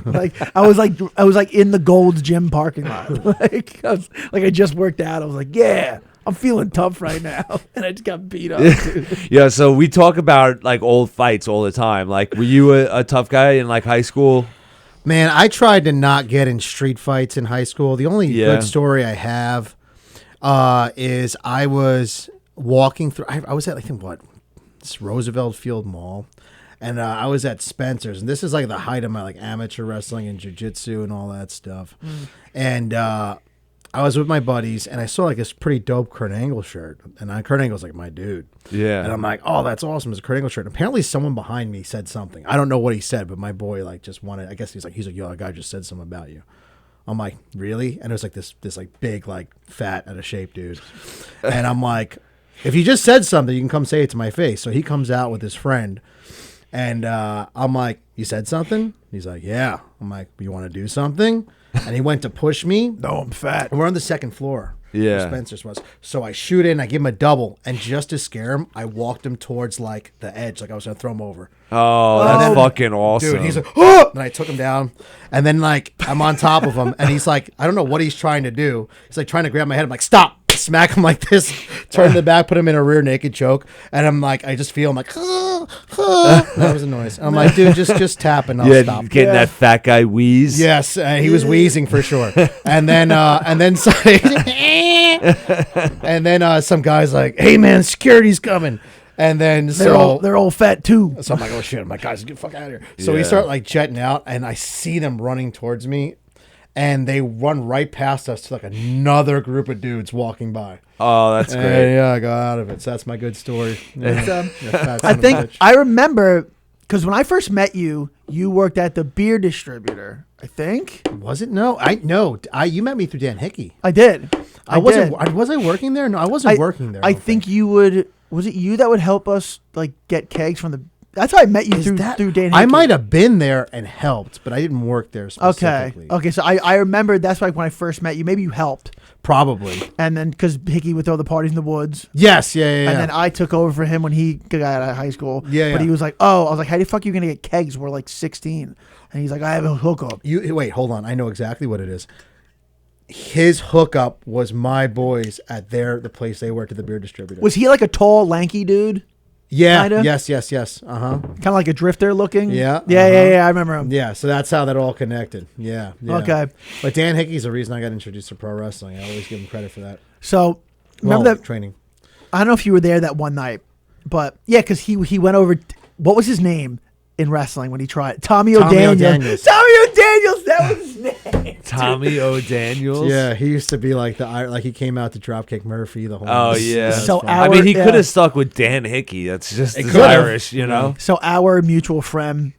S2: I was like in the Gold's Gym parking lot. I just worked out. I was like, yeah. I'm feeling tough right now, and I just got beat up. Dude.
S1: Yeah, so we talk about like old fights all the time. Like, were you a tough guy in like high school?
S3: Man, I tried to not get in street fights in high school. The only good story I have is I was walking through. I was at this Roosevelt Field Mall, and I was at Spencer's, and this is like the height of my like amateur wrestling and jiu-jitsu and all that stuff, and. I was with my buddies, and I saw like this pretty dope Kurt Angle shirt, and Kurt Angle's like my dude.
S1: Yeah.
S3: And I'm like, oh, that's awesome. It's a Kurt Angle shirt. And apparently, someone behind me said something. I don't know what he said, but my boy like just wanted. I guess he's like, yo, a guy just said something about you. I'm like, really? And it was like this like big like fat out of shape dude, and I'm like, If you just said something, you can come say it to my face. So he comes out with his friend, and I'm like, "You said something?" He's like, "Yeah." I'm like, "You want to do something?" And he went to push me.
S2: No, I'm fat.
S3: And we're on the second floor.
S1: Yeah.
S3: Where Spencer's was. So I shoot in, I give him a double, and just to scare him, I walked him towards like the edge, like I was gonna throw him over.
S1: Oh, that's fucking awesome.
S3: Dude, he's like, oh! And I took him down, and then like I'm on top of him, and he's like, I don't know what he's trying to do. He's like trying to grab my head. I'm like, stop! Smack him like this, turn the back, put him in a rear naked choke, and I'm like, I just feel him like, that was a noise. I'm like, dude, just tap and I'll stop.
S1: Getting that fat guy wheeze.
S3: Yes, he was wheezing for sure. And then some guy's like, "Hey man, security's coming." And then
S2: They're all fat too.
S3: so I'm like, "Oh shit!" I'm like, "Guys, get the fuck out of here!" So we
S1: Yeah.
S3: start like jetting out, and I see them running towards me, and they run right past us to like another group of dudes walking by.
S1: Oh, that's
S3: And,
S1: great.
S3: yeah, I got out of it. So that's my good story. Yeah. Yeah, fat
S2: I
S3: son of a
S2: think
S3: bitch.
S2: I remember because when I first met you, you worked at the beer distributor. I think
S3: Was it? No, you met me through Dan Hickey.
S2: I did. I
S3: wasn't.
S2: did.
S3: Was I working there? No, I wasn't working there.
S2: I
S3: don't
S2: think you would. Was it you that would help us like get kegs from the? That's how I met you
S3: Is
S2: through
S3: that-
S2: Dan. Hickey.
S3: I might have been there and helped, but I didn't work there
S2: Okay.
S3: specifically.
S2: Okay. So I remember that's like when I first met you. Maybe you helped,
S3: Probably.
S2: and then because Hickey would throw the parties in the woods.
S3: Yes. Yeah.
S2: And then I took over for him when he got out of high school.
S3: Yeah,
S2: But
S3: yeah.
S2: he was like, "Oh," I was like, "How the fuck are you gonna get kegs? We're like 16." And he's like, "I have a hookup."
S3: You wait. Hold on. I know exactly what it is. His hookup was my boys at the place they worked at the beer distributor.
S2: Was he like a tall, lanky dude,
S3: yeah.
S2: kinda?
S3: Yes.
S2: kind of like a drifter looking?
S3: Yeah,
S2: Yeah. I remember him.
S3: Yeah. So that's how that all connected. Yeah.
S2: Okay.
S3: But Dan Hickey's the reason I got introduced to pro wrestling. I always give him credit for that.
S2: So remember
S3: Well,
S2: that?
S3: training?
S2: I don't know if you were there that one night, but yeah, because he went over. What was his name in wrestling when he tried? Tommy O'Daniels. Tommy O'Daniels. That was his name.
S1: Tommy O'Daniels.
S3: Yeah, he used to be like he came out to Dropkick Murphy the whole.
S1: Oh, yeah.
S2: So
S3: fun.
S1: I mean, he
S2: yeah.
S1: could have stuck with Dan Hickey. That's just as
S3: could've.
S1: Irish, you know?
S2: So our mutual friend,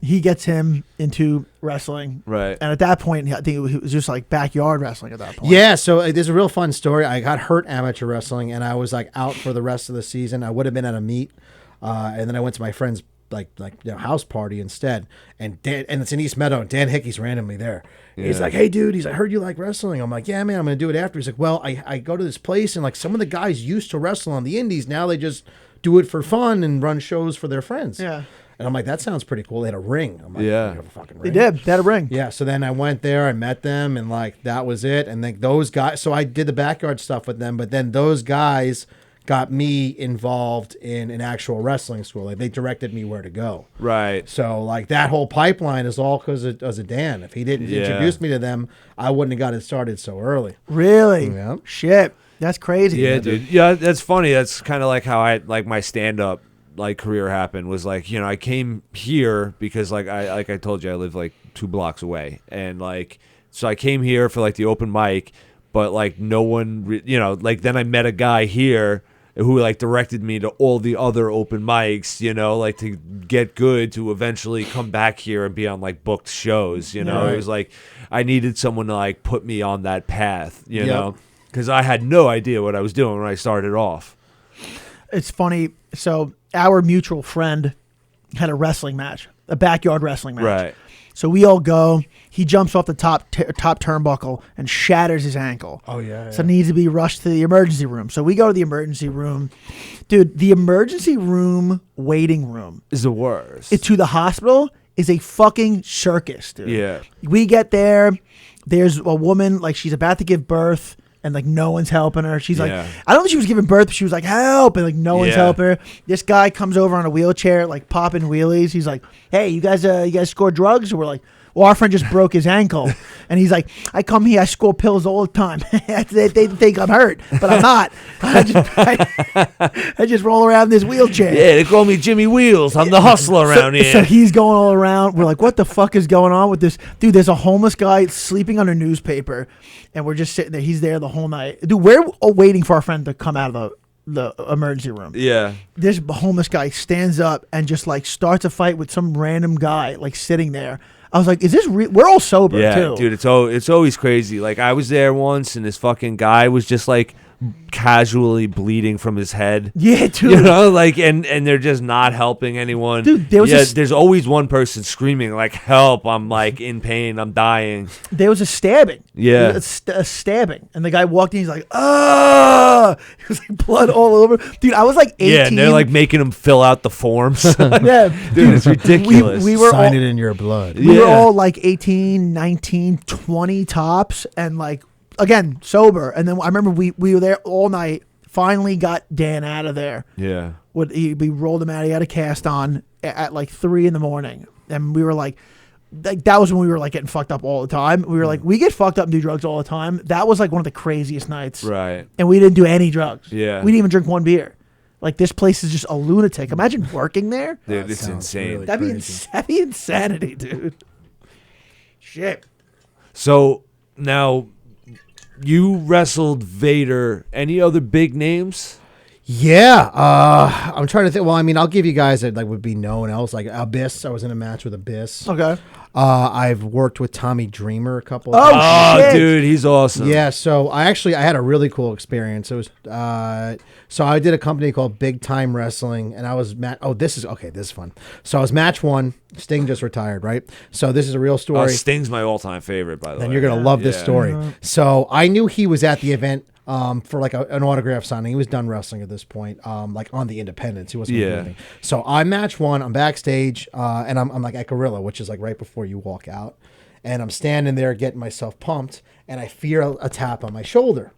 S2: he gets him into wrestling,
S1: Right.
S2: and at that point, I think it was just like backyard wrestling at that point.
S3: Yeah, so there's a real fun story. I got hurt amateur wrestling, and I was like out for the rest of the season. I would have been at a meet, and then I went to my friend's house party instead. And it's in East Meadow. And Dan Hickey's randomly there. He's like, "Hey, dude," he's like, "I heard you like wrestling." I'm like, "Yeah, man, I'm gonna do it after." He's like, "Well, I go to this place, and like some of the guys used to wrestle on the indies. Now they just do it for fun and run shows for their friends."
S2: Yeah.
S3: And I'm like, "That sounds pretty cool." They had a ring. I'm like,
S1: Yeah.
S3: "You have a fucking
S2: They
S3: ring?"
S2: did. They had a ring.
S3: Yeah, so then I went there, I met them, and like that was it. And then those guys, so I did the backyard stuff with them, but then those guys got me involved in an actual wrestling school. Like they directed me where to go.
S1: Right.
S3: So like that whole pipeline is all because of Dan. If he didn't
S1: Yeah.
S3: introduce me to them, I wouldn't have got it started so early.
S2: Really?
S3: Yeah.
S2: Shit. That's crazy.
S1: Yeah, dude. Yeah, that's funny. That's kind of like how my stand-up career happened was like, you know, I came here because I told you, I live like 2 blocks away. And so I came here for like the open mic, but like no one, then I met a guy here who like directed me to all the other open mics, like to get good to eventually come back here and be on like booked shows,
S3: Right.
S1: It was like I needed someone to like put me on that path,
S3: Yep.
S1: know, because I had no idea what I was doing when I started off.
S2: It's funny. So our mutual friend had a wrestling match, a backyard wrestling match.
S1: Right.
S2: So we all go. He jumps off the top turnbuckle and shatters his ankle.
S3: Oh, yeah.
S2: So needs to be rushed to the emergency room. So we go to the emergency room. Dude, the emergency room waiting room
S1: Is the worst.
S2: to the hospital is a fucking circus, dude.
S1: Yeah.
S2: We get there. There's a woman, like she's about to give birth. And like no one's helping her. She's like,
S1: Yeah.
S2: I don't think she was giving birth, but she was like, help, and like no one's
S1: Yeah.
S2: helping her. This guy comes over on a wheelchair, like popping wheelies. He's like, hey, you guys score drugs? And we're like, well, our friend just broke his ankle, and he's like, I come here, I score pills all the time. they think I'm hurt, but I'm not. I just roll around in this wheelchair.
S1: Yeah, they call me Jimmy Wheels. I'm the hustler around here.
S2: So he's going all around. We're like, what the fuck is going on with this? Dude, there's a homeless guy sleeping on a newspaper, and we're just sitting there. He's there the whole night. Dude, we're waiting for our friend to come out of the emergency room.
S1: Yeah.
S2: This homeless guy stands up and just like starts a fight with some random guy like sitting there. I was like, is this real? We're all sober
S1: Yeah,
S2: too.
S1: dude, it's always crazy. Like I was there once and this fucking guy was just like casually bleeding from his head.
S2: Yeah, dude.
S1: You know, like, and they're just not helping anyone.
S2: Dude,
S1: there's always one person screaming, like, help, I'm, like, in pain, I'm dying.
S2: There was a stabbing.
S1: Yeah.
S2: A stabbing. And the guy walked in, he's like, ah! He was like blood all over. Dude, I was like 18.
S1: Yeah, and they're, like, making him fill out the forms.
S2: Yeah.
S1: Dude, it's ridiculous.
S2: We were
S3: Sign
S2: all,
S3: it in your blood.
S2: We were
S1: Yeah.
S2: all like 18, 19, 20 tops, and like, again, sober. And then I remember we were there all night, finally got Dan out of there.
S1: Yeah.
S2: We rolled him out. He had a cast on at like 3 a.m. And we were like that was when we were like getting fucked up all the time. We were like, we get fucked up and do drugs all the time. That was like one of the craziest nights.
S1: Right.
S2: And we didn't do any drugs.
S1: Yeah.
S2: We didn't even drink one beer. Like, this place is just a lunatic. Imagine working there.
S1: Dude, it's
S3: sounds
S1: insane.
S3: really-
S2: That'd
S3: crazy.
S2: be insanity, dude. Shit.
S1: So, now, you wrestled Vader. Any other big names?
S3: Yeah, I'm trying to think. Well, I mean, I'll give you guys that like would be known else. Like Abyss, I was in a match with Abyss.
S2: Okay.
S3: I've worked with Tommy Dreamer a couple of
S2: Oh,
S3: times.
S1: Oh,
S2: shit.
S1: dude, he's awesome.
S3: Yeah, so I had a really cool experience. It was so I did a company called Big Time Wrestling, and I was this is fun. So I was match 1. Sting just retired, right? So this is a real story.
S1: Sting's my all-time favorite, by the way.
S3: And you're gonna love this
S1: Yeah.
S3: story. So I knew he was at the event for like an autograph signing. He was done wrestling at this point, like on the Independence. He wasn't doing anything. So I match 1. I'm backstage, and I'm like at Gorilla, which is like right before you walk out, and I'm standing there getting myself pumped, and I feel a tap on my shoulder,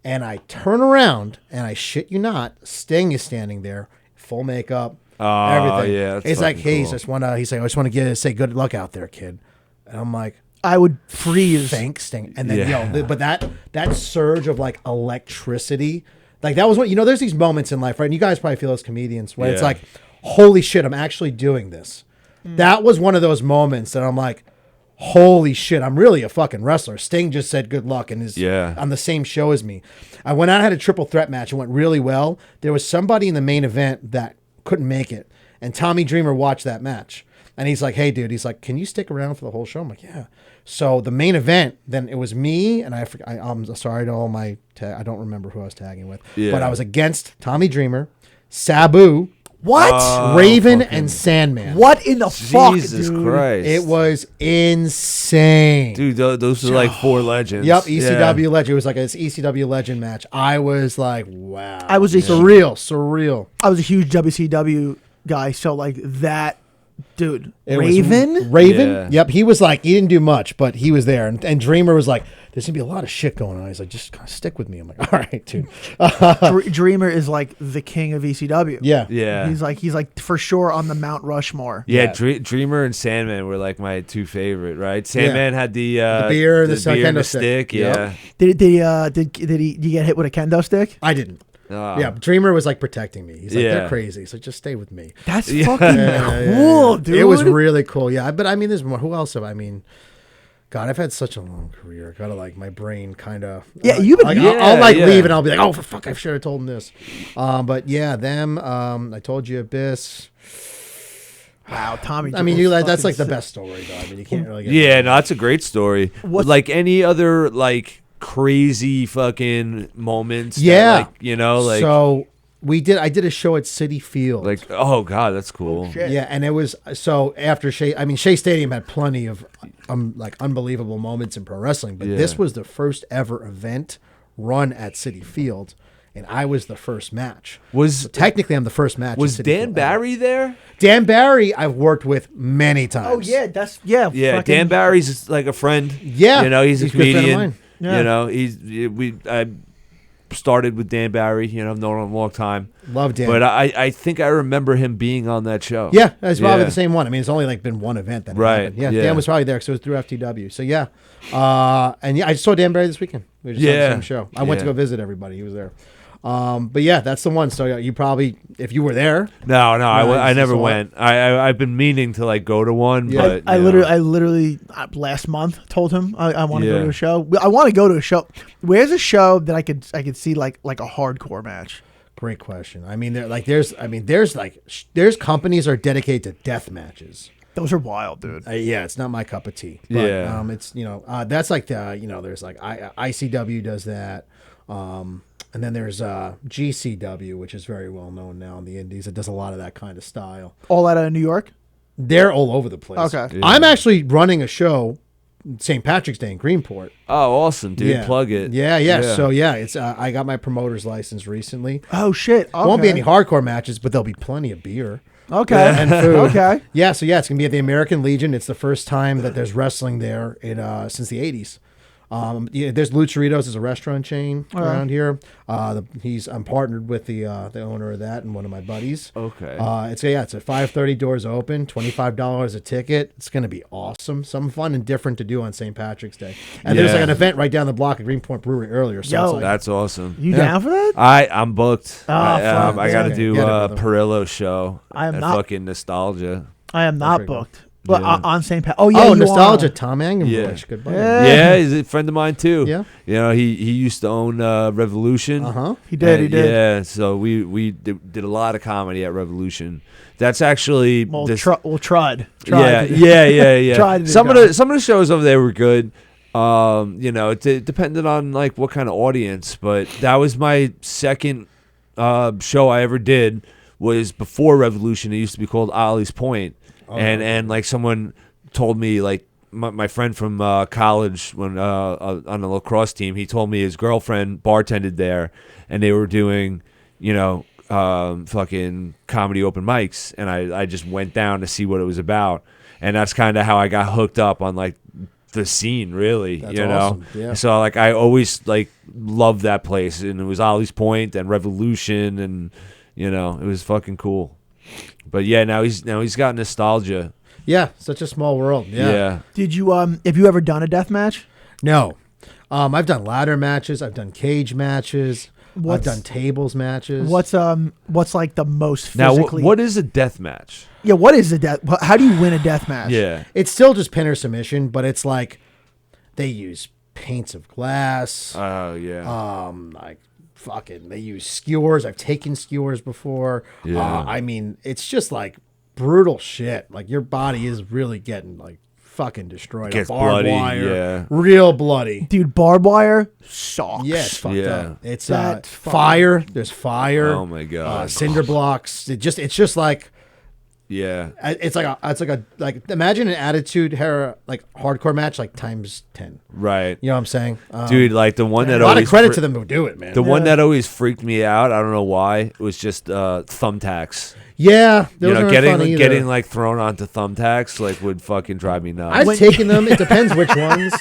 S3: and I turn around, and I shit you not, Sting is standing there, full makeup, everything.
S1: yeah, that's
S3: It's like,
S1: fucking
S3: hey,
S1: cool.
S3: he's like, I just want to say good luck out there, kid, and I'm like,
S2: I would freeze.
S3: thanks, Sting. And then,
S1: Yeah.
S3: but that surge of like electricity, like that was what, there's these moments in life, right? And you guys probably feel as comedians where it's
S1: Yeah.
S3: like, holy shit, I'm actually doing this. That was one of those moments that I'm like, holy shit, I'm really a fucking wrestler. Sting just said good luck and is on the same show as me. I went out and had a triple threat match. It went really well. There was somebody in the main event that couldn't make it. And Tommy Dreamer watched that match. And he's like, hey, dude, he's like, can you stick around for the whole show? I'm like, yeah. So the main event, then it was me, and I'm sorry to all my, I don't remember who I was tagging with, but I was against Tommy Dreamer, Sabu,
S2: What?
S3: Raven, and Sandman.
S2: What in the fuck,
S1: Jesus
S2: dude?
S1: Christ.
S3: It was insane.
S1: Dude, those are like 4 legends.
S3: Yep, ECW legend. It was like an ECW legend match. I was like, wow.
S2: I was a
S3: surreal.
S2: I was a huge WCW guy, so like that, dude.
S3: It was
S2: Raven?
S3: Raven?
S1: Yeah.
S3: Yep, he was like, he didn't do much, but he was there. And Dreamer was like, there's going to be a lot of shit going on. He's like, just kind of stick with me. I'm like, all right, dude.
S2: Dreamer is like the king of ECW.
S3: Yeah.
S1: Yeah.
S2: He's like for sure on the Mount Rushmore.
S1: Yeah, Dreamer and Sandman were like my 2 favorite, right? Sandman had the
S3: beer, the
S1: beer and
S3: kendo
S1: the
S3: stick.
S1: stick. Yeah.
S2: Did he get hit with a kendo stick?
S3: I didn't.
S1: Oh.
S3: Yeah, Dreamer was like protecting me. He's like,
S1: Yeah.
S3: they're crazy. He's like, just stay with me.
S2: That's fucking cool, dude.
S3: It was really cool. Yeah, but I mean, there's more. Who else have I mean? God, I've had such a long career. Gotta like my brain kind of.
S2: Yeah, you've been-
S3: Like,
S2: Yeah,
S3: I'll like
S1: yeah.
S3: leave and I'll be like, oh, for fuck, I should have told him this. But yeah, them. I told you Abyss.
S2: Wow, Tommy.
S3: I mean,
S2: was
S3: that's
S2: fucking
S3: like the
S2: sick.
S3: best story though. I mean, you can't really. Get
S1: Yeah, no, that's a great story.
S2: What's-
S1: Like any other like crazy fucking moments. that,
S3: Yeah.
S1: like, like
S3: so I did a show at City Field.
S1: like oh god, that's cool.
S2: Shit.
S3: Yeah, and it was so after Shea. I mean, Shea Stadium had plenty of like unbelievable moments in pro wrestling, but
S1: Yeah.
S3: this was the first ever event run at City Field, and I was the first match.
S1: Was
S3: Technically, I'm the first match.
S1: was
S3: at City
S1: Dan
S3: Field.
S1: Barry there?
S3: Dan Barry, I've worked with many times.
S2: Oh yeah,
S1: Yeah,
S2: fucking-
S1: Dan Barry's like a friend.
S3: Yeah.
S1: He's a
S3: He's a good friend of
S1: comedian.
S3: mine.
S2: Yeah.
S1: I started with Dan Barry. I've known him a long time.
S3: Love Dan.
S1: But I think I remember him being on that show.
S3: Yeah, it's probably
S1: Yeah.
S3: the same one. I mean, it's only like been one event that
S1: Right,
S3: happened. Yeah,
S1: yeah.
S3: Dan was probably there because it was through FTW. So yeah, and yeah, I saw Dan Barry this weekend. We just had the
S1: Yeah.
S3: same show. I went to
S1: Yeah.
S3: go visit everybody. He was there. But yeah, that's the one. So yeah, you probably, if you were there,
S1: No, I
S3: you
S1: never
S3: saw it?
S1: went. I've been meaning to like go to one,
S3: Yeah.
S1: but
S2: I literally last month told him I want to go
S1: Yeah.
S2: to a show. I want to go to a show. Where's a show that I could see like a hardcore match?
S3: great question. I mean, there's companies are dedicated to death matches.
S2: Those are wild, dude.
S3: Yeah, it's not my cup of tea. But,
S1: Yeah.
S3: it's that's like the there's like ICW does that. And then there's GCW, which is very well known now in the Indies. It does a lot of that kind of style.
S2: All out of New York?
S3: They're all over the place.
S2: Okay.
S1: Yeah.
S3: I'm actually running a show St. Patrick's Day in Greenport.
S1: Oh, awesome, dude!
S3: Yeah.
S1: Plug it.
S3: Yeah. So it's I got my promoter's license recently.
S2: Oh, shit. Okay.
S3: Won't be any hardcore matches, but there'll be plenty of beer.
S2: Okay.
S3: And food.
S2: Okay.
S3: Yeah, so it's gonna be at the American Legion. It's the first time that there's wrestling there since the '80s. There's Lucharitos, is a restaurant chain around here. I'm partnered with the owner of that and one of my buddies.
S1: Okay.
S3: It's at 5:30, doors open, $25 a ticket. It's gonna be awesome, something fun and different to do on St. Patrick's Day. And there's like an event right down the block at Greenpoint Brewery earlier. So it's like,
S1: That's awesome.
S2: You down for that?
S1: I'm booked.
S2: Oh,
S1: I got to
S3: okay.
S1: do
S3: Get it, brother.
S1: Perillo show.
S2: I am
S1: at
S2: not-
S1: fucking Nostalgia.
S2: I am not
S3: Pretty cool.
S2: booked. But
S1: Yeah.
S2: on St. Pat. Oh, yeah.
S3: oh,
S2: you
S3: nostalgia,
S2: are.
S3: Tom Angenbush.
S1: Yeah.
S3: Good buddy.
S2: Yeah.
S1: Yeah, he's a friend of mine too.
S3: Yeah.
S1: You know, he used to own Revolution.
S2: He did. He
S1: And,
S2: did.
S1: Yeah, so we did a lot of comedy at Revolution. That's actually
S2: Well,
S1: this,
S2: tried.
S1: yeah,
S2: to do-
S1: yeah.
S2: Tried to do
S1: some of
S2: comedy.
S1: the shows over there were good. It depended on like what kind of audience, but that was my second show I ever did. Was before Revolution. It used to be called Ollie's Point, and like someone told me, like my friend from college when on the lacrosse team, he told me his girlfriend bartended there, and they were doing fucking comedy open mics, and I just went down to see what it was about, and that's kind of how I got hooked up on like the scene, really.
S3: That's
S1: you
S3: awesome.
S1: know,
S3: Yeah.
S1: so like I always like loved that place, and it was Ollie's Point and Revolution, and it was fucking cool. But yeah, now he's got Nostalgia.
S3: Yeah, such a small world. Yeah.
S2: Did you have you ever done a death match?
S3: No. I've done ladder matches. I've done cage matches.
S2: What's-
S3: I've done tables matches.
S2: What's like the most
S1: Now,
S2: physically?
S1: what is a death match?
S2: Yeah, what is a death? How do you win a death match?
S1: Yeah.
S3: It's still just pin or submission, but it's like they use paints of glass.
S1: Oh yeah.
S3: Like fucking, they use skewers. I've taken skewers before.
S1: Yeah.
S3: I mean, it's just like brutal shit. Like your body is really getting like fucking destroyed.
S1: Gets
S3: Barbed
S1: bloody,
S3: wire,
S1: yeah.
S3: real bloody.
S2: Dude, barbed wire sucks.
S3: Yeah, it's fucked
S1: Yeah.
S3: up. It's
S2: That's
S3: fire. There's fire.
S1: Oh my God.
S3: Cinder blocks. It's just like
S1: Yeah.
S3: it's like imagine an attitude hardcore match like times 10.
S1: Right.
S3: You know what I'm saying?
S1: Dude, like the one that
S3: a lot of
S1: always
S3: credit to them who do it, man.
S1: The one that always freaked me out, I don't know why, it was just thumbtacks.
S3: Yeah, those aren't fun either.
S1: getting like thrown onto thumbtacks like would fucking drive me nuts.
S3: I've taken them. It depends which ones.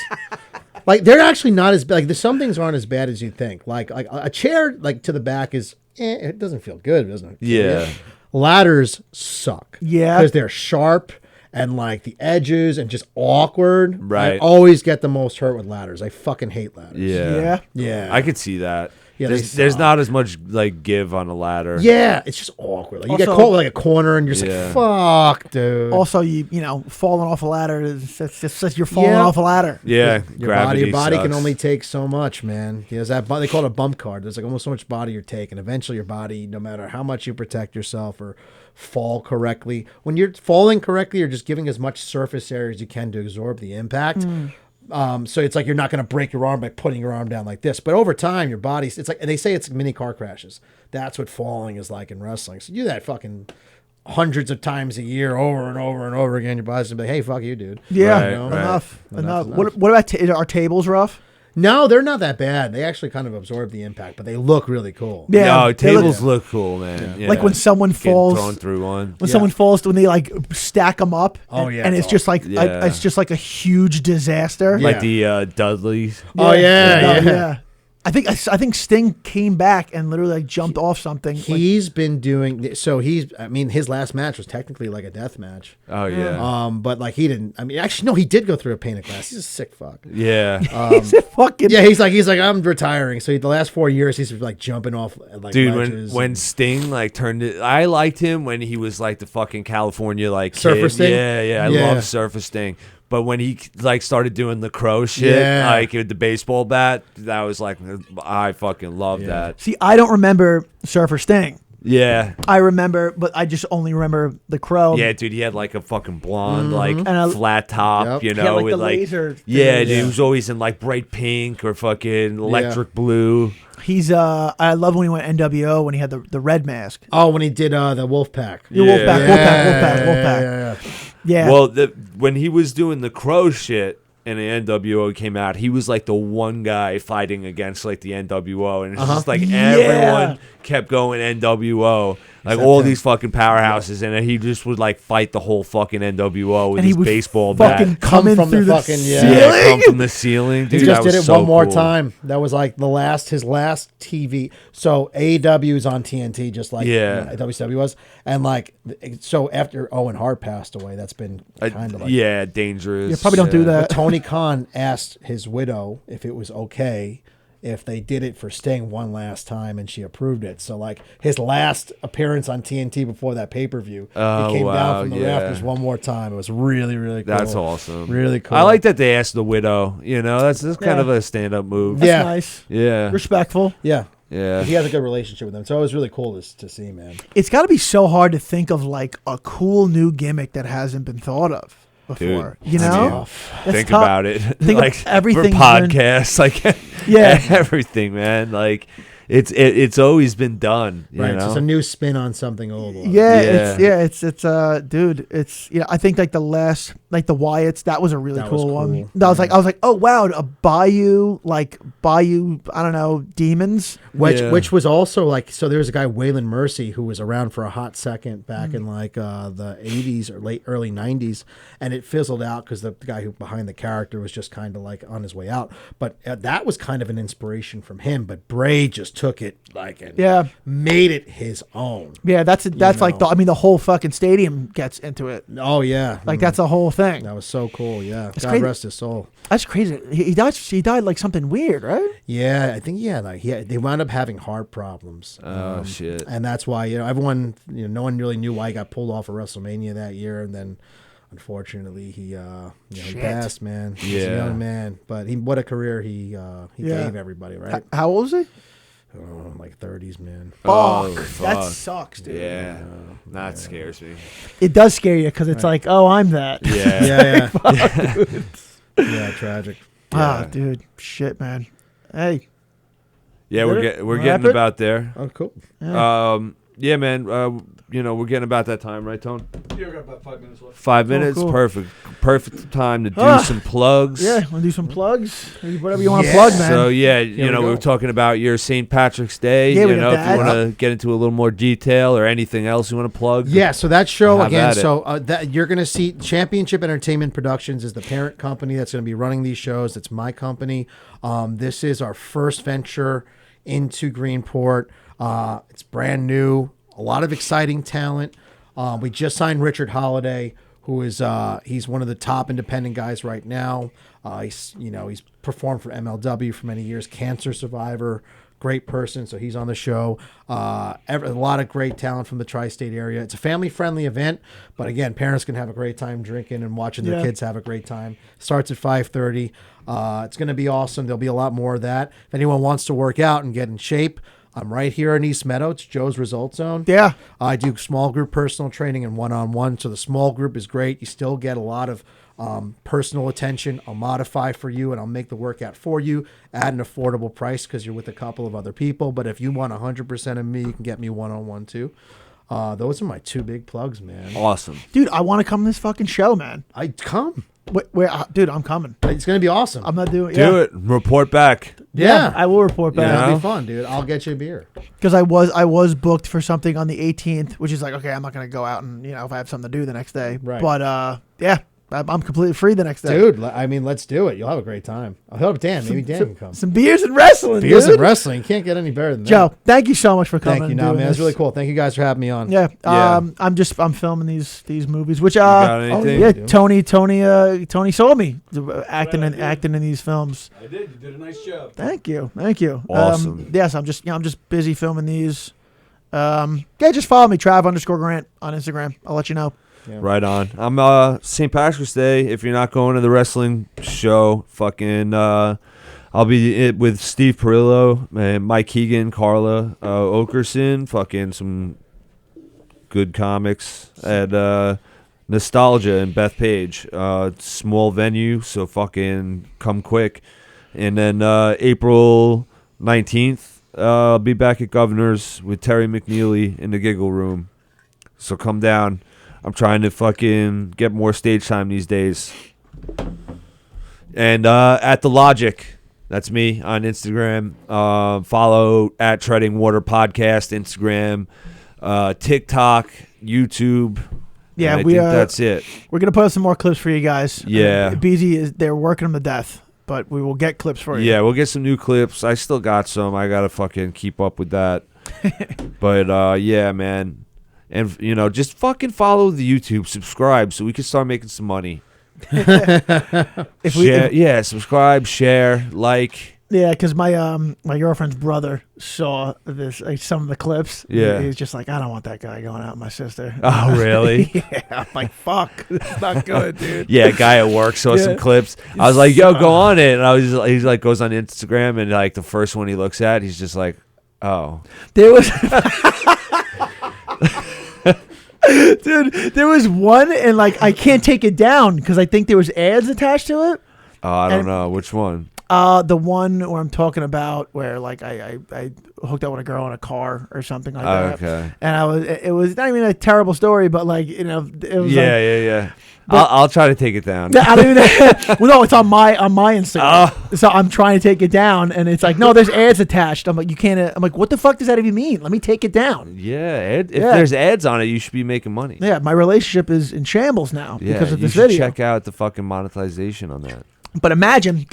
S3: Like they're actually not as bad. Like some things aren't as bad as you think. Like a chair like to the back is it doesn't feel good, doesn't it?
S1: Yeah.
S3: Ladders suck.
S2: Yeah.
S3: Because they're sharp and like the edges and just awkward.
S1: Right.
S3: I always get the most hurt with ladders. I fucking hate ladders.
S1: Yeah.
S3: Yeah.
S1: I could see that.
S3: Yeah, they
S1: there's
S3: suck.
S1: not as much like give on a ladder.
S3: Yeah, it's just awkward. Like you get
S2: Also-
S3: caught with like a corner and you're just
S1: Yeah.
S3: like, fuck, dude.
S2: Also, you falling off a ladder. It's just you're falling
S3: Yeah.
S2: off a ladder.
S1: Yeah.
S3: Your
S1: Gravity
S3: body can
S1: sucks.
S3: only take so much, man. There's that they call it a bump card. There's like almost so much body you're taking. Eventually, your body, no matter how much you protect yourself or fall correctly, when you're falling correctly, you're just giving as much surface area as you can to absorb the impact. So it's like you're not going to break your arm by putting your arm down like this. But over time, your body's, it's like, they say it's mini car crashes. That's what falling is like in wrestling. So you do that fucking hundreds of times a year over and over and over again. Your body's going to be like, hey, fuck you, dude.
S2: Yeah,
S1: Right,
S3: You know?
S1: right.
S2: enough.
S3: Enough.
S2: What about are tables rough?
S3: No, they're not that bad. They actually kind of absorb the impact, but they look really cool.
S2: Yeah,
S1: No,
S2: they look-
S1: tables look cool, man. Yeah.
S2: Like when someone
S1: Getting
S2: falls.
S1: thrown through one.
S2: When someone falls, when they like stack them up,
S3: Oh,
S2: and,
S3: yeah,
S2: and
S3: it's
S2: it's just like
S1: Yeah.
S2: it's just like a huge disaster.
S3: Yeah.
S1: Like the Dudleys.
S3: Oh, yeah.
S2: I think Sting came back and literally like jumped off something.
S3: He's been doing so. His last match was technically like a death match.
S1: Oh yeah.
S3: But like he didn't. I mean, actually, no, he did go through a pane of glass. He's a sick fuck.
S1: Yeah.
S2: He's a fucking
S3: Yeah, he's like I'm retiring. So the last 4 years, he's like jumping off like
S1: Dude,
S3: ledges
S1: when
S3: and-
S1: Sting like turned it, I liked him when he was like the fucking California like
S3: Surfer
S1: kid.
S3: Sting?
S1: Yeah, I
S3: Yeah.
S1: love Surfer Sting. But when he like started doing the crow shit,
S3: Yeah.
S1: like with the baseball bat, that was like I fucking love that.
S2: See, I don't remember Surfer Sting.
S1: Yeah.
S2: I remember, but I just only remember the Crow.
S1: Yeah, dude, he had like a fucking blonde, like
S2: And a-
S1: flat top,
S3: Yep.
S1: you
S2: He
S1: know,
S2: had, like,
S1: with
S2: the
S1: like
S2: laser thing.
S1: yeah, dude,
S3: Yeah.
S1: he was always in like bright pink or fucking electric blue.
S2: He's I love when he went NWO when he had the red mask.
S3: Oh, when he did the Wolfpack.
S2: Yeah, Wolfpack. Yeah.
S1: Well, when he was doing the Crow shit and the NWO came out, he was like the one guy fighting against like the NWO, and it's just like everyone kept going NWO, like all these fucking powerhouses, and he just would like fight the whole fucking NWO with
S2: and he
S1: his
S2: would
S1: baseball
S2: fucking
S1: bat.
S2: come in
S3: from
S2: through
S3: the
S2: the
S3: fucking-
S2: ceiling.
S1: Yeah, come from the ceiling, dude.
S3: He just
S1: that
S3: did
S1: was
S3: it
S1: so
S3: one more
S1: cool.
S3: time. That was like his last TV. So AEW is on TNT, just like WCW was, and like so after Owen Hart passed away, that's been kind of like
S1: dangerous.
S2: You probably don't do that.
S3: But Tony Khan asked his widow if it was okay if they did it for Sting one last time, and she approved it. So like his last appearance on TNT before that pay-per-view, he came down from the rafters one more time. It was really, really cool.
S1: That's awesome.
S3: Really cool.
S1: I like that they asked the widow. You know, that's kind of a stand-up move.
S2: That's
S3: Yeah.
S2: nice.
S1: Yeah.
S2: Respectful.
S3: Yeah.
S1: Yeah.
S3: He has a good relationship with them. So it was really cool to see, man.
S2: It's got to be so hard to think of like a cool new gimmick that hasn't been thought of before.
S1: Dude,
S2: you know?
S3: tough.
S2: That's
S1: Think
S2: tough.
S1: about it.
S2: Think of
S1: like
S2: everything
S1: for podcasts, like everything, man. Like it's always been done. You
S3: Right.
S1: know?
S3: It's just a new spin on something old.
S2: It's dude, it's I think like the last like the Wyatts, that was a really
S3: That was
S2: cool one.
S3: cool.
S2: I was like, oh wow, a Bayou, I don't know, demons.
S3: Which was also like, so there was a guy, Waylon Mercy, who was around for a hot second back in like the 80s or early 90s, and it fizzled out because the guy who behind the character was just kind of like on his way out. But that was kind of an inspiration from him. But Bray just took it like and made it his own.
S2: Yeah, that's like the whole fucking stadium gets into it.
S3: Oh yeah,
S2: Like that's a whole thing.
S3: that was so cool. Yeah, God
S2: crazy.
S3: rest his soul.
S2: That's crazy. He died like something weird, right?
S3: Yeah, I think they wound up having heart problems.
S1: Oh shit.
S3: And that's why everyone, no one really knew why he got pulled off of WrestleMania that year, and then unfortunately he he passed, man. He's a young man, but what a career he gave everybody, right?
S2: How old is he?
S3: Like 30s, man.
S1: Oh,
S2: That
S1: fuck.
S2: sucks, dude.
S1: Yeah, that scares me.
S2: It does scare you because it's like, oh, I'm that.
S1: Yeah,
S3: Yeah, tragic.
S2: Dude, shit, man. Hey,
S1: yeah. We're getting
S2: Wrap it?
S1: about there.
S3: Oh, cool.
S1: Yeah, man. We're getting about that time, right, Tone?
S4: Yeah, we got about 5 minutes left.
S1: 5 minutes,
S2: cool.
S1: perfect time to do some plugs.
S2: yeah, want to do some plugs? Whatever you want to plug, man.
S1: So yeah,
S3: we
S1: we
S3: go.
S1: were talking about your St. Patrick's Day.
S2: Yeah, we
S1: you
S2: got
S1: know, if
S2: that.
S1: you want to get into a little more detail or anything else you want to plug.
S3: Yeah, so that show
S1: Have
S3: again.
S1: at it.
S3: So that you're going to see Championship Entertainment Productions is the parent company that's going to be running these shows. It's my company. This is our first venture into Greenport. It's brand new. A lot of exciting talent. We just signed Richard Holiday, who is he's one of the top independent guys right now. He's performed for MLW for many years, cancer survivor, great person. So he's on the show. A lot of great talent from the tri-state area. It's a family-friendly event, but again, parents can have a great time drinking and watching their kids have a great time. Starts at 5:30. It's going to be awesome. There'll be a lot more of that. If anyone wants to work out and get in shape, I'm right here in East Meadow. It's Joe's Result Zone.
S2: Yeah.
S3: I do small group personal training and one-on-one. So the small group is great. You still get a lot of personal attention. I'll modify for you and I'll make the workout for you at an affordable price because you're with a couple of other people. But if you want 100% of me, you can get me one-on-one too. Those are my two big plugs, man.
S1: Awesome.
S2: Dude, I want to come to this fucking show, man.
S3: I come.
S2: Dude, I'm coming.
S3: It's going to be awesome.
S2: I'm not doing
S1: Do it. Report back.
S3: Yeah.
S2: I will report
S1: Yeah.
S2: back.
S3: It'll
S1: know?
S3: be fun, dude. I'll get you a beer.
S2: Because I was booked for something on the 18th, which is like, okay, I'm not gonna go out and if I have something to do the next day.
S3: Right.
S2: But yeah, I'm completely free the next day.
S3: Dude, I mean, let's do it. You'll have a great time. I'll help Dan. Maybe Dan can come.
S2: Some beers and wrestling.
S3: Beers
S2: dude.
S3: and wrestling. Can't get any better than that.
S2: Joe, thank you so much for coming.
S3: Thank you.
S2: and
S3: No,
S2: doing
S3: man, it's
S2: this.
S3: really cool. Thank you guys for having me on.
S2: Yeah.
S1: Yeah.
S2: I'm filming these movies, which
S1: got anything?
S2: yeah,
S3: Dude.
S2: Tony saw me acting in these films.
S4: I did. You did a nice job.
S2: Thank you.
S1: Awesome.
S2: Yes, I'm just busy filming these. Just follow me, Trav_Grant on Instagram. I'll let you know.
S3: Yeah.
S1: Right on. I'm St. Patrick's Day. If you're not going to the wrestling show, fucking I'll be with Steve Perillo and Mike Keegan, Carla Okerson, fucking some good comics at Nostalgia and Beth Page. Small venue, so fucking come quick. And then April 19th, I'll be back at Governor's with Terry McNeely in the Giggle Room. So come down. I'm trying to fucking get more stage time these days. And at The Logic, that's me on Instagram. Follow at Treading Water Podcast, Instagram, TikTok, YouTube.
S2: Yeah,
S1: I think that's it.
S2: We're gonna put up some more clips for you guys.
S1: Yeah.
S2: They're working them to death, but we will get clips for you.
S1: Yeah, we'll get some new clips. I still got some. I gotta fucking keep up with that. But yeah, man. And, just fucking follow the YouTube, subscribe so we can start making some money. Subscribe, share, like.
S2: Yeah, because my girlfriend's brother saw this some of the clips.
S1: Yeah.
S2: He's just like, I don't want that guy going out with my sister.
S1: Oh, really?
S2: Yeah, I'm like, fuck. It's not good, dude.
S1: Yeah, a guy at work saw some clips. I was like, yo, go on it. And he's like, goes on Instagram, and like the first one he looks at, he's just like, oh.
S2: There was... Dude, there was one, and like I can't take it down because I think there was ads attached to it.
S1: Oh, I don't know. Which one?
S2: The one where I'm talking about where like I hooked up with a girl in a car or something like that.
S1: Okay.
S2: And it was not even a terrible story, but like, it was
S1: Yeah. I'll try to take it down.
S2: I don't even, well, no, it's on my Instagram. So I'm trying to take it down, and it's like, no, there's ads attached. I'm like, you can't. I'm like, what the fuck does that even mean? Let me take it down.
S1: Yeah, if there's ads on it, you should be making money.
S2: Yeah, my relationship is in shambles now because of this
S1: you should
S2: video.
S1: check out the fucking monetization on that.
S2: But imagine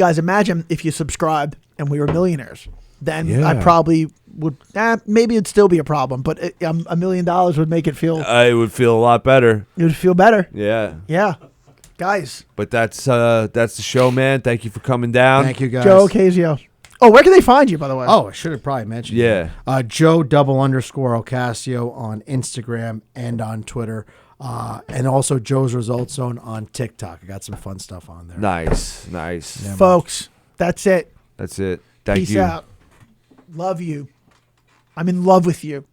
S2: if you subscribed and we were millionaires. Then I probably would. Maybe it'd still be a problem, but $1 million would make it feel.
S1: It would feel a lot better.
S2: It would feel better.
S1: Yeah.
S2: Yeah, guys.
S1: But that's the show, man. Thank you for coming down.
S3: Thank you, guys.
S2: Joe Casio. Oh, where can they find you, by the way?
S3: Oh, I should have probably mentioned.
S1: Yeah.
S3: Joe _Ocasio on Instagram and on Twitter. And also Joe's Result Zone on TikTok. I got some fun stuff on there.
S1: Nice.
S3: Yeah,
S2: folks. That's it.
S1: That's it. Thank
S2: Peace
S1: you.
S2: out. Love you. I'm in love with you.